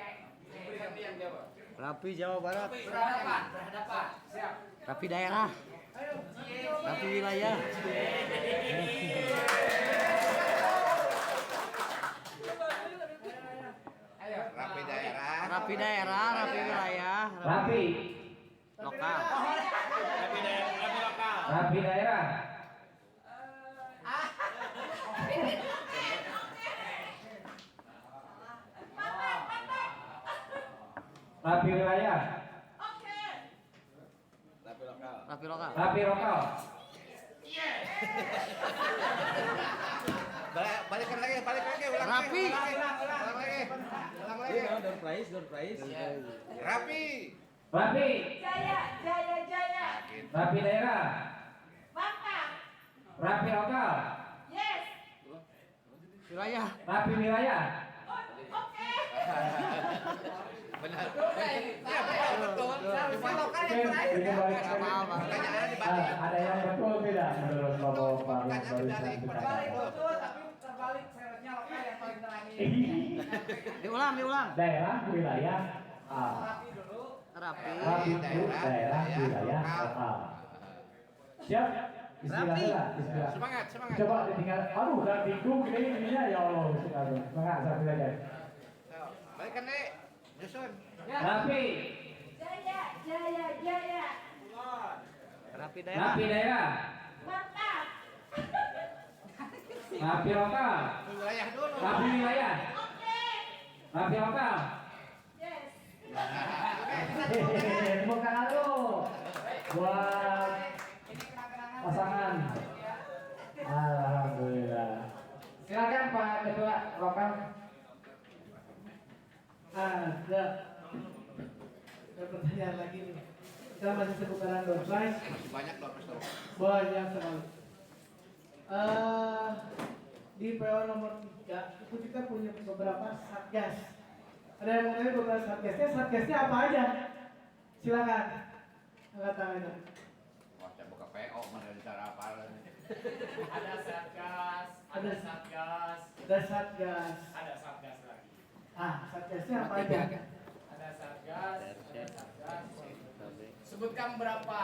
Speaker 4: yang jawab.
Speaker 8: Rapi Jawa Barat.
Speaker 4: Berhadapan. Siap.
Speaker 8: Rapi daerah. Rapi wilayah.
Speaker 5: Rapi daerah.
Speaker 8: Rapi daerah, rapi wilayah.
Speaker 2: Rapi.
Speaker 8: Lokal.
Speaker 2: Rapi daerah. Rapi wilayah.
Speaker 8: Rapi lokal.
Speaker 2: Rapi lokal.
Speaker 5: Balikan lagi, ulang
Speaker 8: Rapi.
Speaker 5: Ulang lagi.
Speaker 8: Door prize.
Speaker 5: Rapi.
Speaker 1: Rapi.
Speaker 11: Jaya.
Speaker 1: Rapi daerah.
Speaker 11: Mantap.
Speaker 1: Rapi lokal.
Speaker 11: Yes.
Speaker 8: Wilayah.
Speaker 1: Rapi wilayah.
Speaker 11: Oke.
Speaker 5: Benar. Iya, betul. Cuma lokal yang
Speaker 2: Mungkin
Speaker 5: terakhir.
Speaker 2: ini balik lagi.
Speaker 5: Pertanyaannya dibalik.
Speaker 2: Ada yang betul tidak menurut Bapak yang barusan
Speaker 5: Terbalik,
Speaker 2: ditanyakan?
Speaker 5: tapi terbalik syaratnya lokal yang paling terakhir.
Speaker 8: Diulang.
Speaker 2: Daerah, wilayah,
Speaker 8: Rapi.
Speaker 2: Rapi itu daerah, wilayah, lokal. Siap? Istilahnya lah, istilah.
Speaker 5: Semangat.
Speaker 2: Coba ditinggal. Aduh, udah bingung ininya ya Allah. Semangat, satu saja.
Speaker 5: Balikan deh. Nyusun.
Speaker 1: Rapi.
Speaker 11: Jaya.
Speaker 8: Rapi daerah.
Speaker 1: Rapi daerah.
Speaker 11: Mantap.
Speaker 1: Rapi lokal.
Speaker 5: Wilayah dulu.
Speaker 1: Rapi wilayah.
Speaker 11: Oke.
Speaker 1: Rapi lokal.
Speaker 11: Yes.
Speaker 2: Tepuk tangan dulu buat pasangan. Alhamdulillah. Silakan Pak Ketua Lokal.
Speaker 3: Ada pertanyaan lagi nih. Kita masih seputaran door prize.
Speaker 5: Masih banyak loh, Mas.
Speaker 3: Banyak sekali. Di PO nomor 3 itu kita punya beberapa satgas. Ada yang mau tanya beberapa satgasnya? Satgasnya apa aja? Silakan. Angkat tangannya.
Speaker 5: Wah, saya buka PO, mana bicara apa?
Speaker 12: Ada satgas,
Speaker 3: Ada
Speaker 12: satgas,
Speaker 3: Ada satgas.
Speaker 12: ada satgas lagi.
Speaker 3: Satgasnya apa aja?
Speaker 12: Ada satgas, ada satgas. Sebutkan berapa?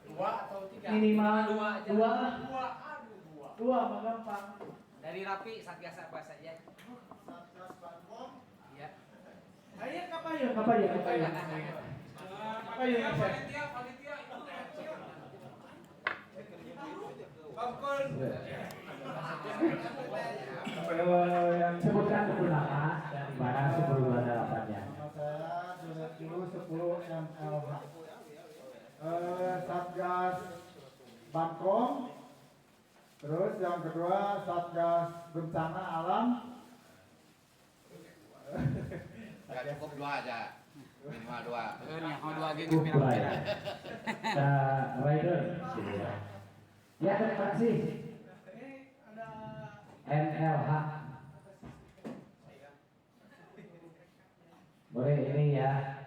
Speaker 12: 2 atau 3?
Speaker 3: Minimal
Speaker 12: Dua aja.
Speaker 3: dua.
Speaker 12: Aduh, 2.
Speaker 3: Dua, mah gampang.
Speaker 8: Dari Rapi satgas apa saja? Iya.
Speaker 3: Ayo kapayo. Kapayo bisa.
Speaker 2: Yang sebutkan dulu nama dan di mana sebelum hadapannya.
Speaker 13: Nama saya Junet Juru 10 MLH. Satgas Bankom. Terus yang kedua Satgas Bencana Alam.
Speaker 5: Ya, cukup 2 aja. Minimal 2.
Speaker 2: Rider. Ya, terima kasih. NLH. Boleh ini ya.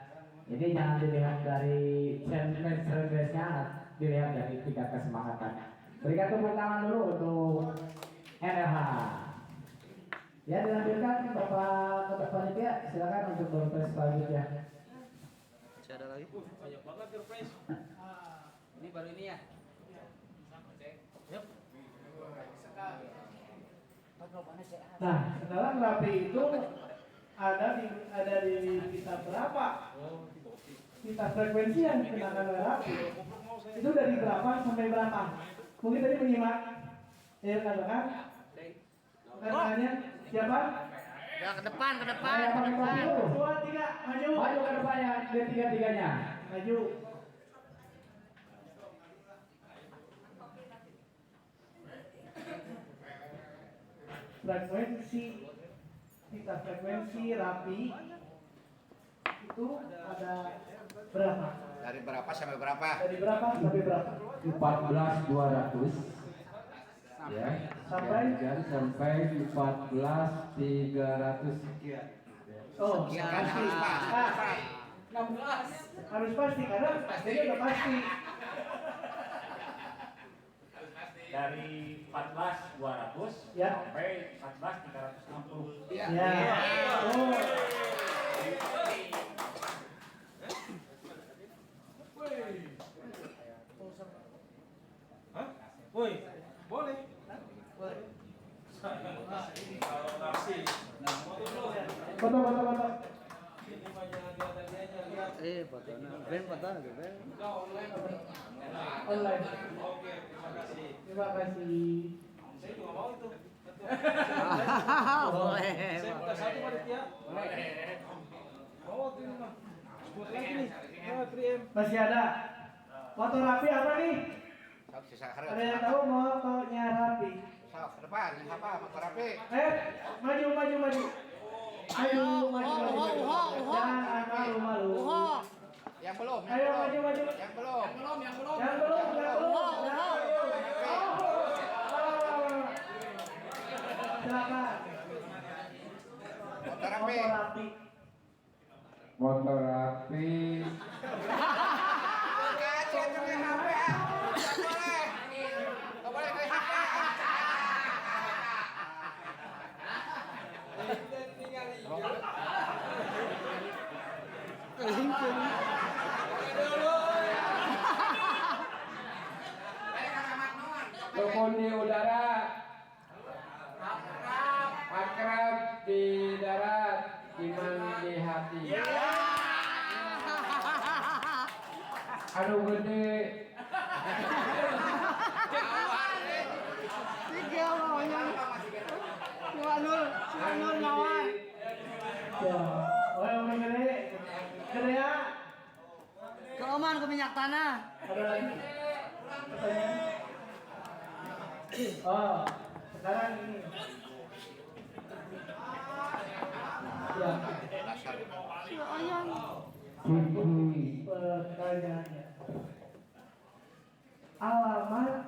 Speaker 2: Ini jangan dilihat dari sentiment service-nya, dilihat dari tingkat kesemangatannya. Berikan tepuk tangan dulu untuk NLH. Ya, dilanjutkan Bapak Ketua Panitia, silakan untuk berproses selanjutnya.
Speaker 8: Masih ada lagi?
Speaker 6: Banyak banget door prize.
Speaker 8: Ini baru ini ya?
Speaker 6: Yep.
Speaker 3: Nah, sekarang Rapi itu ada di kita berapa? Kita frekuensi yang dikenakan oleh Rapi itu dari berapa sampai berapa? Mungkin tadi menyimak ya katakan katanya siapa?
Speaker 8: Ya ke depan.
Speaker 3: Dua, tiga, maju.
Speaker 2: Maju ke depannya, tiga-tiganya.
Speaker 3: Maju. Frekuensi Rapi itu ada berapa?
Speaker 5: Dari berapa sampai berapa?
Speaker 3: Dari berapa sampai berapa?
Speaker 7: 14.200 ya,
Speaker 3: Sampai?
Speaker 7: sampai 14.300 sekian.
Speaker 3: Oh,
Speaker 5: Kan
Speaker 3: pasti.
Speaker 5: harus pas.
Speaker 3: 16. Harus pasti karena pastinya udah pasti.
Speaker 12: Dari 14.200
Speaker 3: Ya.
Speaker 12: sampai 14.360.
Speaker 5: Ya.
Speaker 3: Ya. Oh.
Speaker 12: Woi, boleh. Kalau ngasih,
Speaker 3: Foto.
Speaker 8: Foto.
Speaker 3: Online.
Speaker 12: Oke, terima kasih.
Speaker 3: Terima kasih.
Speaker 12: Saya juga mau itu.
Speaker 8: Boleh.
Speaker 12: Saya buka satu panitia. Mau waktu ini mah. Sebut lagi nih. 3M.
Speaker 3: Masih ada. Foto Rapi apa nih?
Speaker 5: Sisa
Speaker 3: Ada yang tahu motonya Rapi?
Speaker 12: Sok, ke depan, apa, Mas Rapi?
Speaker 3: Maju. Ayo, maju. Jangan malu-malu.
Speaker 12: Yang belum,
Speaker 3: Ayo, maju.
Speaker 12: Yang belum.
Speaker 3: Silakan.
Speaker 12: Motor Rapi.
Speaker 4: Motor rapi.
Speaker 12: Kacau pakai HP. Enggak boleh pakai HP.
Speaker 4: Telepon di udara. Akrab di darat, iman di hati. Aduh gede.
Speaker 3: Oh, yang gede ya.
Speaker 14: Keoman ke minyak tanah.
Speaker 3: Ada lagi? Pertanyaan? Oh, sekarang ini. Ya. Pertanyaannya. Alamat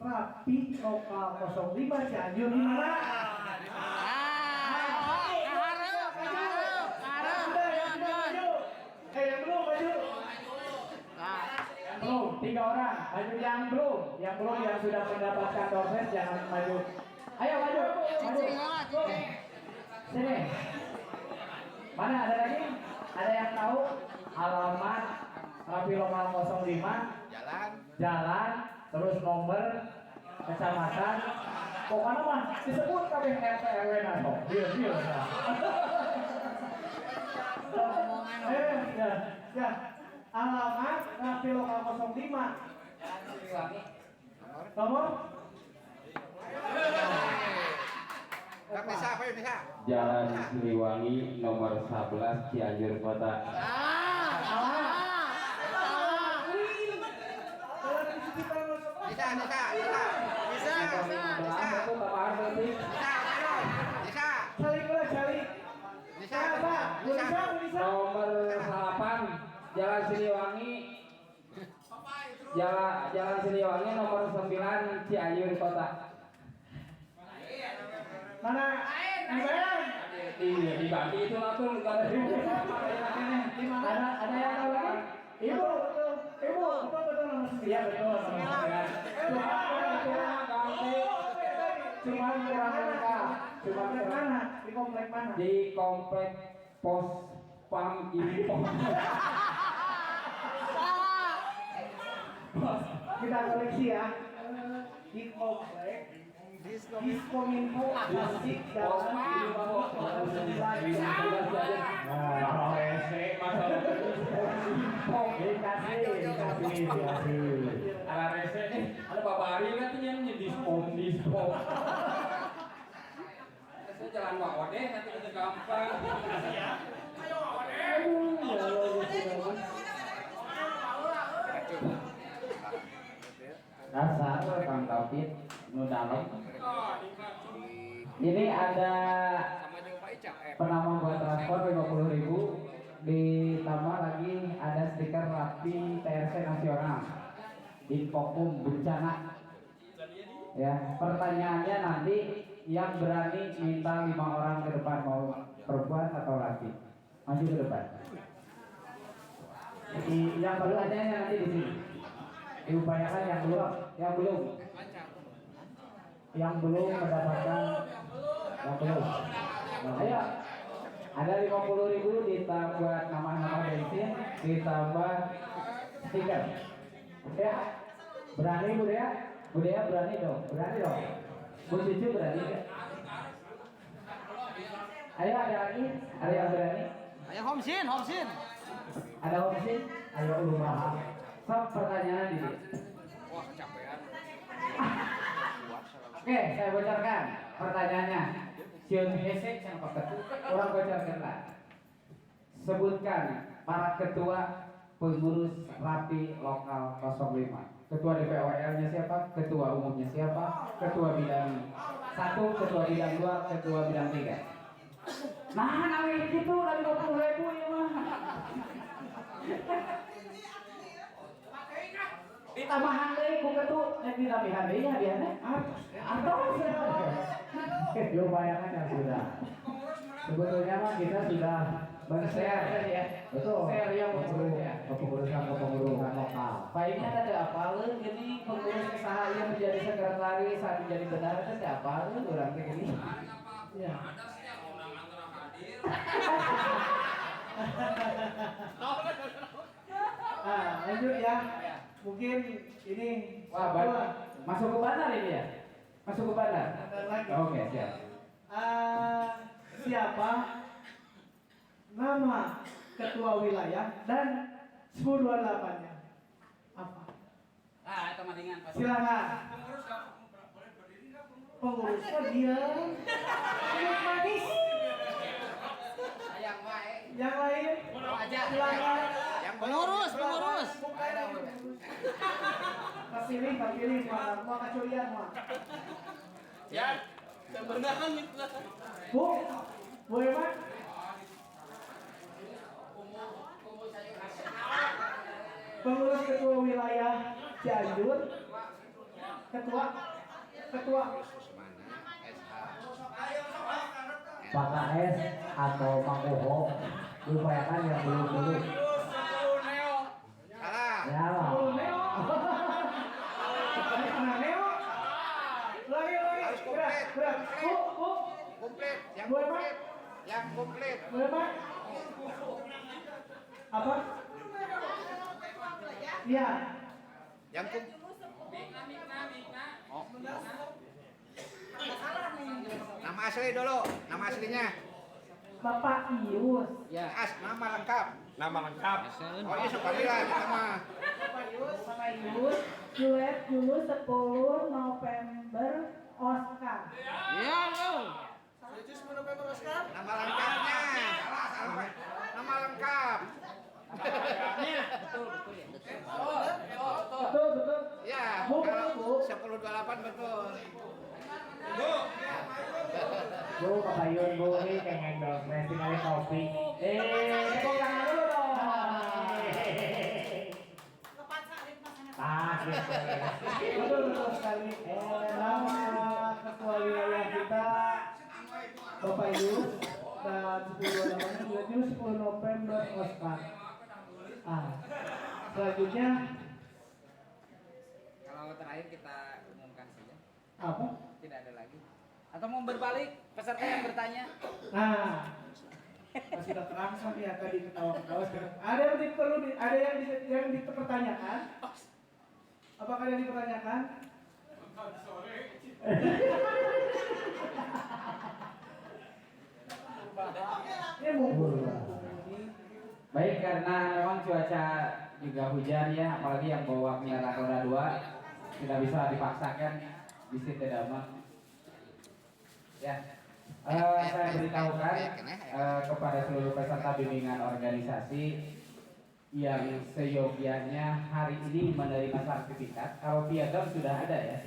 Speaker 3: Rapi lokal 05 Cianjur di mana? Yang belum maju. Belum, 3 orang. Maju yang belum yang sudah mendapatkan dompet jangan maju. Ayo maju. Sini. Mana ada lagi? Ada yang tahu alamat Rapi lokal 05? Jalan, terus nomor, kecamatan. Pokoknya mah disebut kabeh RT RW nato. Dia. Ya. Alamat Rapi lokal 05. Nomor?
Speaker 12: Bisa.
Speaker 9: Jalan Siliwangi nomor 11 Cianjur Kota. Nomor 8 Jalan Siliwangi. Jalan Siliwangi nomor 9 Cianjur Kota.
Speaker 3: Mana?
Speaker 9: Dibagi itu langsung ada
Speaker 3: Ada yang tahu lagi? Ibu, betul nomor 9. Iya betul. Cuma kurang lengkap. Komplek mana? Di komplek mana?
Speaker 4: Di komplek Pos Pam Impor.
Speaker 3: Kita koleksi ya. Di komplek Diskominfo Tasik Jalan
Speaker 9: Ada rese, ada babari katanya diskon. Saya jalan Wawode nanti kita gampang. Ayo Wawode.
Speaker 4: Dasar Kang David nu dalem. Ini ada penambah buat transport 50.000, ditambah lagi ada stiker Rapi TRC Nasional di Pokum Bencana. Ya, pertanyaannya nanti yang berani minta 5 orang ke depan, mau perempuan atau laki, maju ke depan. Yang pertanyaannya nanti di sini. Diupayakan yang belum mendapatkan, yang belum. Ayo, ada 50.000 ditambah nama-nama bensin, ditambah stiker. Ya, berani Budaya berani dong. Bu Cucu berani gak? Ayo ada lagi, ada yang berani?
Speaker 14: Ayo Homsin.
Speaker 4: Ada Homsin? Ayo Ulumah. Sok pertanyaan ini.
Speaker 12: Wah, kecapean.
Speaker 4: Oke, saya bocorkan pertanyaannya. Sion Hesek yang ketua, orang bocorkan lah. Sebutkan para ketua pengurus rapi lokal 05. Ketua DPOL-nya siapa? Ketua umumnya siapa? Ketua bidang 1, ketua bidang 2, ketua bidang 3. Nah, nawi gitu dari 20.000 ya mah. Ditambahan deui ku ketua, nek ditambahan deui hadiahna. Atau
Speaker 2: lumayan ya sudah. Sebetulnya mah kita sudah
Speaker 4: share ya.
Speaker 2: Betul.
Speaker 4: Share yang
Speaker 2: kepengurusan lokal.
Speaker 4: Baiknya ada apalun gini pengurus usaha yang menjadi sekretaris saat menjadi benar ada apalun orang kayak gini.
Speaker 3: Ya. Nah, lanjut ya. Mungkin ini
Speaker 4: Masuk ke bandar ini ya? Masuk ke bandar? Oke, siap.
Speaker 3: Siapa nama ketua wilayah dan 1028-nya? Apa?
Speaker 4: Itu mendingan Pak.
Speaker 3: Silakan. Pengurusnya dia. Manis. Yang lain? Silakan.
Speaker 14: Pengurus.
Speaker 3: Pilih, mau kecurian mah.
Speaker 14: Ya, sebenarnya
Speaker 3: Bu Eman? Pengurus ketua wilayah Cianjur. Ketua.
Speaker 2: Pak KS atau Pak Uho diupayakan yang belum dulu. Ya lah.
Speaker 12: Yang komplit.
Speaker 3: Apa? Iya.
Speaker 12: Yang komplit. Nama asli dulu, nama aslinya.
Speaker 3: Bapak Ius.
Speaker 12: Ya. Nama lengkap. Oh iya Sukamila kita mah.
Speaker 3: Bapak Ius. Juliet dulu 10 November Oscar.
Speaker 14: Ya, lo.
Speaker 12: Nama lengkapnya. Nama lengkap.
Speaker 3: Betul.
Speaker 12: Ya,
Speaker 3: Bu.
Speaker 12: 1028 betul.
Speaker 2: Bu, kebayun Bu, ini pengen dong, racing kali kopi. Tepuk tangan dulu dong.
Speaker 3: Betul sekali. Nama ketua wilayah kita Bapak Ius dan 10 November Oscar. Selanjutnya
Speaker 12: Kalau terakhir kita umumkan saja.
Speaker 3: apa?
Speaker 12: Tidak ada lagi. Atau mau berbalik peserta yang bertanya?
Speaker 3: Nah, sudah terangsang ya tadi ketawa-ketawa. Ada yang dipertanyakan? Apakah ada yang dipertanyakan?
Speaker 4: Baik, karena memang cuaca juga hujan ya, apalagi yang bawa kendaraan roda 2 tidak bisa dipaksakan di situ damai. Ya, saya beritahukan kepada seluruh peserta bimbingan organisasi yang seyogianya hari ini menerima sertifikat. Kalau piagam sudah ada ya,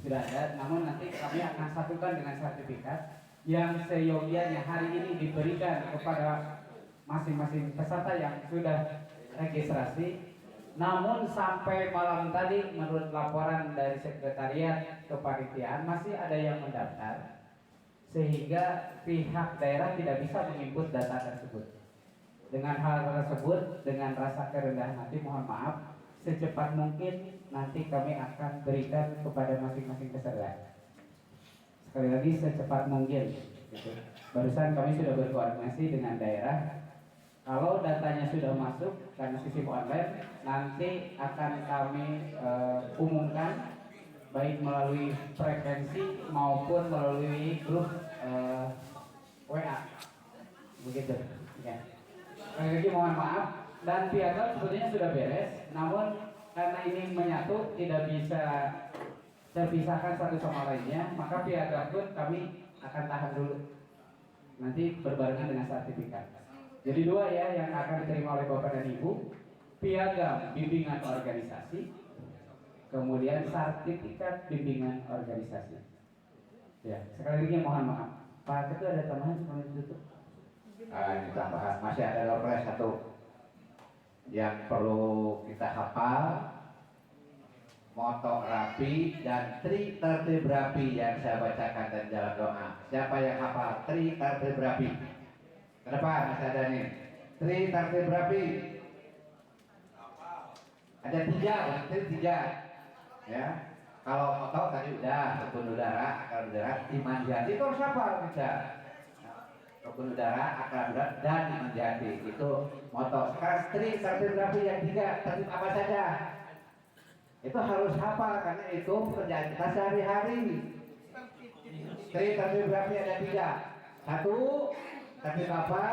Speaker 4: sudah ada. Namun nanti kami akan satukan dengan sertifikat yang seyogianya hari ini diberikan kepada masing-masing peserta yang sudah registrasi. Namun sampai malam tadi menurut laporan dari sekretariat kepanitiaan masih ada yang mendaftar, sehingga pihak daerah tidak bisa menginput data tersebut. Dengan hal tersebut, dengan rasa kerendahan hati mohon maaf, secepat mungkin nanti kami akan berikan kepada masing-masing peserta. Sekali lagi secepat mungkin gitu. Barusan kami sudah berkoordinasi dengan daerah. Kalau datanya sudah masuk karena sistem online, nanti akan kami umumkan baik melalui frekuensi maupun melalui grup WA. Begitu ya. Sekali lagi mohon maaf, dan piagam sebetulnya sudah beres, namun karena ini menyatu tidak bisa terpisahkan satu sama lainnya, maka piagam pun kami akan tahan dulu, nanti berbarengan dengan sertifikat. Jadi 2 ya yang akan diterima oleh Bapak dan Ibu. piagam bimbingan organisasi, kemudian sertifikat bimbingan organisasi. Ya, sekali lagi mohon maaf. Pak Ketua ada tambahan sebelum ditutup?
Speaker 5: Ini tambahan, masih ada dompet satu yang perlu kita hafal. Moto rapi dan tri tertib rapi yang saya bacakan dan dalam doa. Siapa yang hafal tri tertib rapi? Ke depan masih ada nih. Tri tertib rapi. Ada tiga. Ya. Kalau moto tadi udah rukun udara, akal udara, iman jati. Itu harus hafal kita. Rukun udara, akal udara, dan iman jati. Itu moto. Sekarang tri tertib rapi yang tiga. Tertib apa saja? Itu harus hafal karena itu pekerjaan kita sehari-hari. Tri tertib rapi ada tiga. Satu, tertib apa?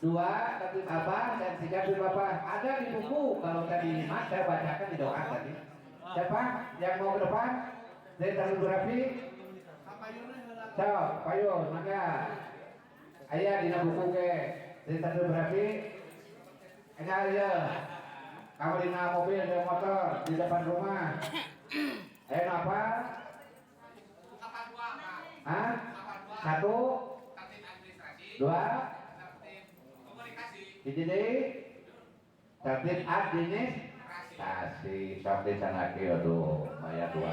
Speaker 5: Dua, tertib apa? Dan tiga, tertib apa? Ada di buku. Kalau tadi Mas saya bacakan di doa tadi. Siapa yang mau ke depan? Tri tertib rapi. So, payun, maka ayah di buku ke Tri tertib rapi. Enggak aja. Kamu di mobil, di motor, di depan rumah. Ayo apa? Hah? Satu, dua, jadi tertib administrasi. Sampai sana lagi, aduh, Maya dua.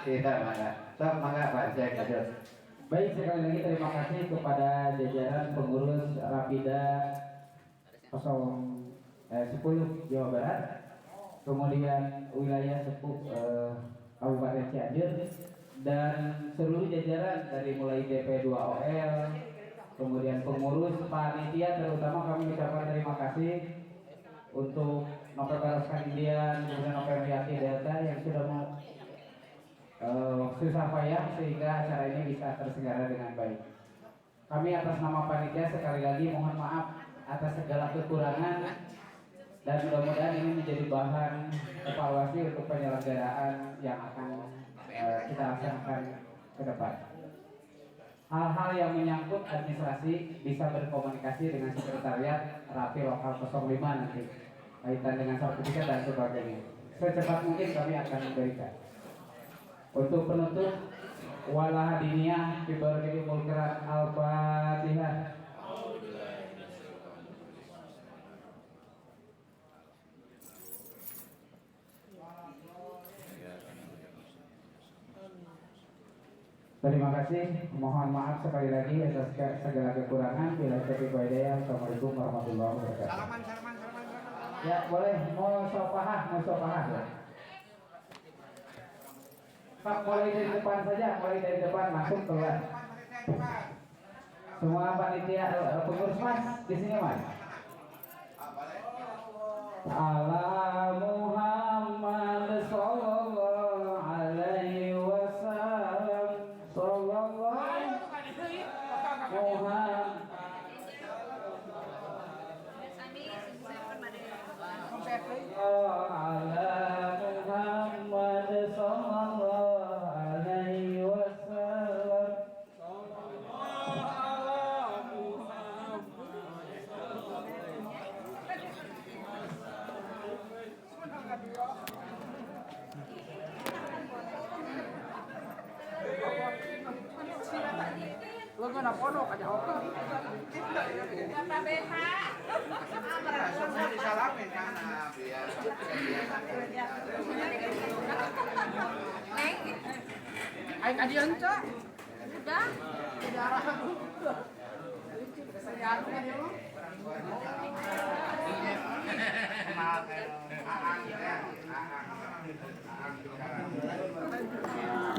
Speaker 5: Kita mana? Semangat Pak Cek aja.
Speaker 4: Baik, sekali lagi terima kasih kepada jajaran pengurus Rapida 10 Jawa Barat, kemudian wilayah Kabupaten Cianjur, dan seluruh jajaran dari mulai DP2OL, kemudian pengurus panitia, terutama kami ucapkan terima kasih untuk Novel Baroskan Indian, kemudian Novel Yati Delta yang sudah mau susah payah sehingga acara ini bisa terselenggara dengan baik. Kami atas nama panitia sekali lagi mohon maaf atas segala kekurangan, dan mudah-mudahan ini menjadi bahan evaluasi untuk penyelenggaraan yang akan kita laksanakan ke depan. Hal-hal yang menyangkut administrasi bisa berkomunikasi dengan sekretariat Rapi Lokal 05 nanti kaitan dengan sertifikat dan sebagainya. Secepat mungkin kami akan memberikan. Untuk penutup, wala hadiniyah fi barakati mulkirat al-fatihah. Terima kasih, mohon maaf sekali lagi atas segala kekurangan. Bila taufiq wal hidayah. Assalamualaikum warahmatullahi wabarakatuh.
Speaker 12: Salaman.
Speaker 4: Ya boleh, mau sopahah ya. Pak, mulai dari depan saja, langsung keluar. Semua panitia pengurus Mas di sini Mas. Ala Muhammad sallallahu alaihi wasallam, sallallahu Muhammad. Ala Muhammad sallallahu alaihi wasallam.
Speaker 14: Lo nggak pondok aja oke.
Speaker 11: Bapak BH.
Speaker 12: Disalamin kan biar.
Speaker 14: Ayo kajian cak. Udah. Udah arahan. Saya aku dia lo.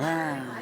Speaker 12: Nah.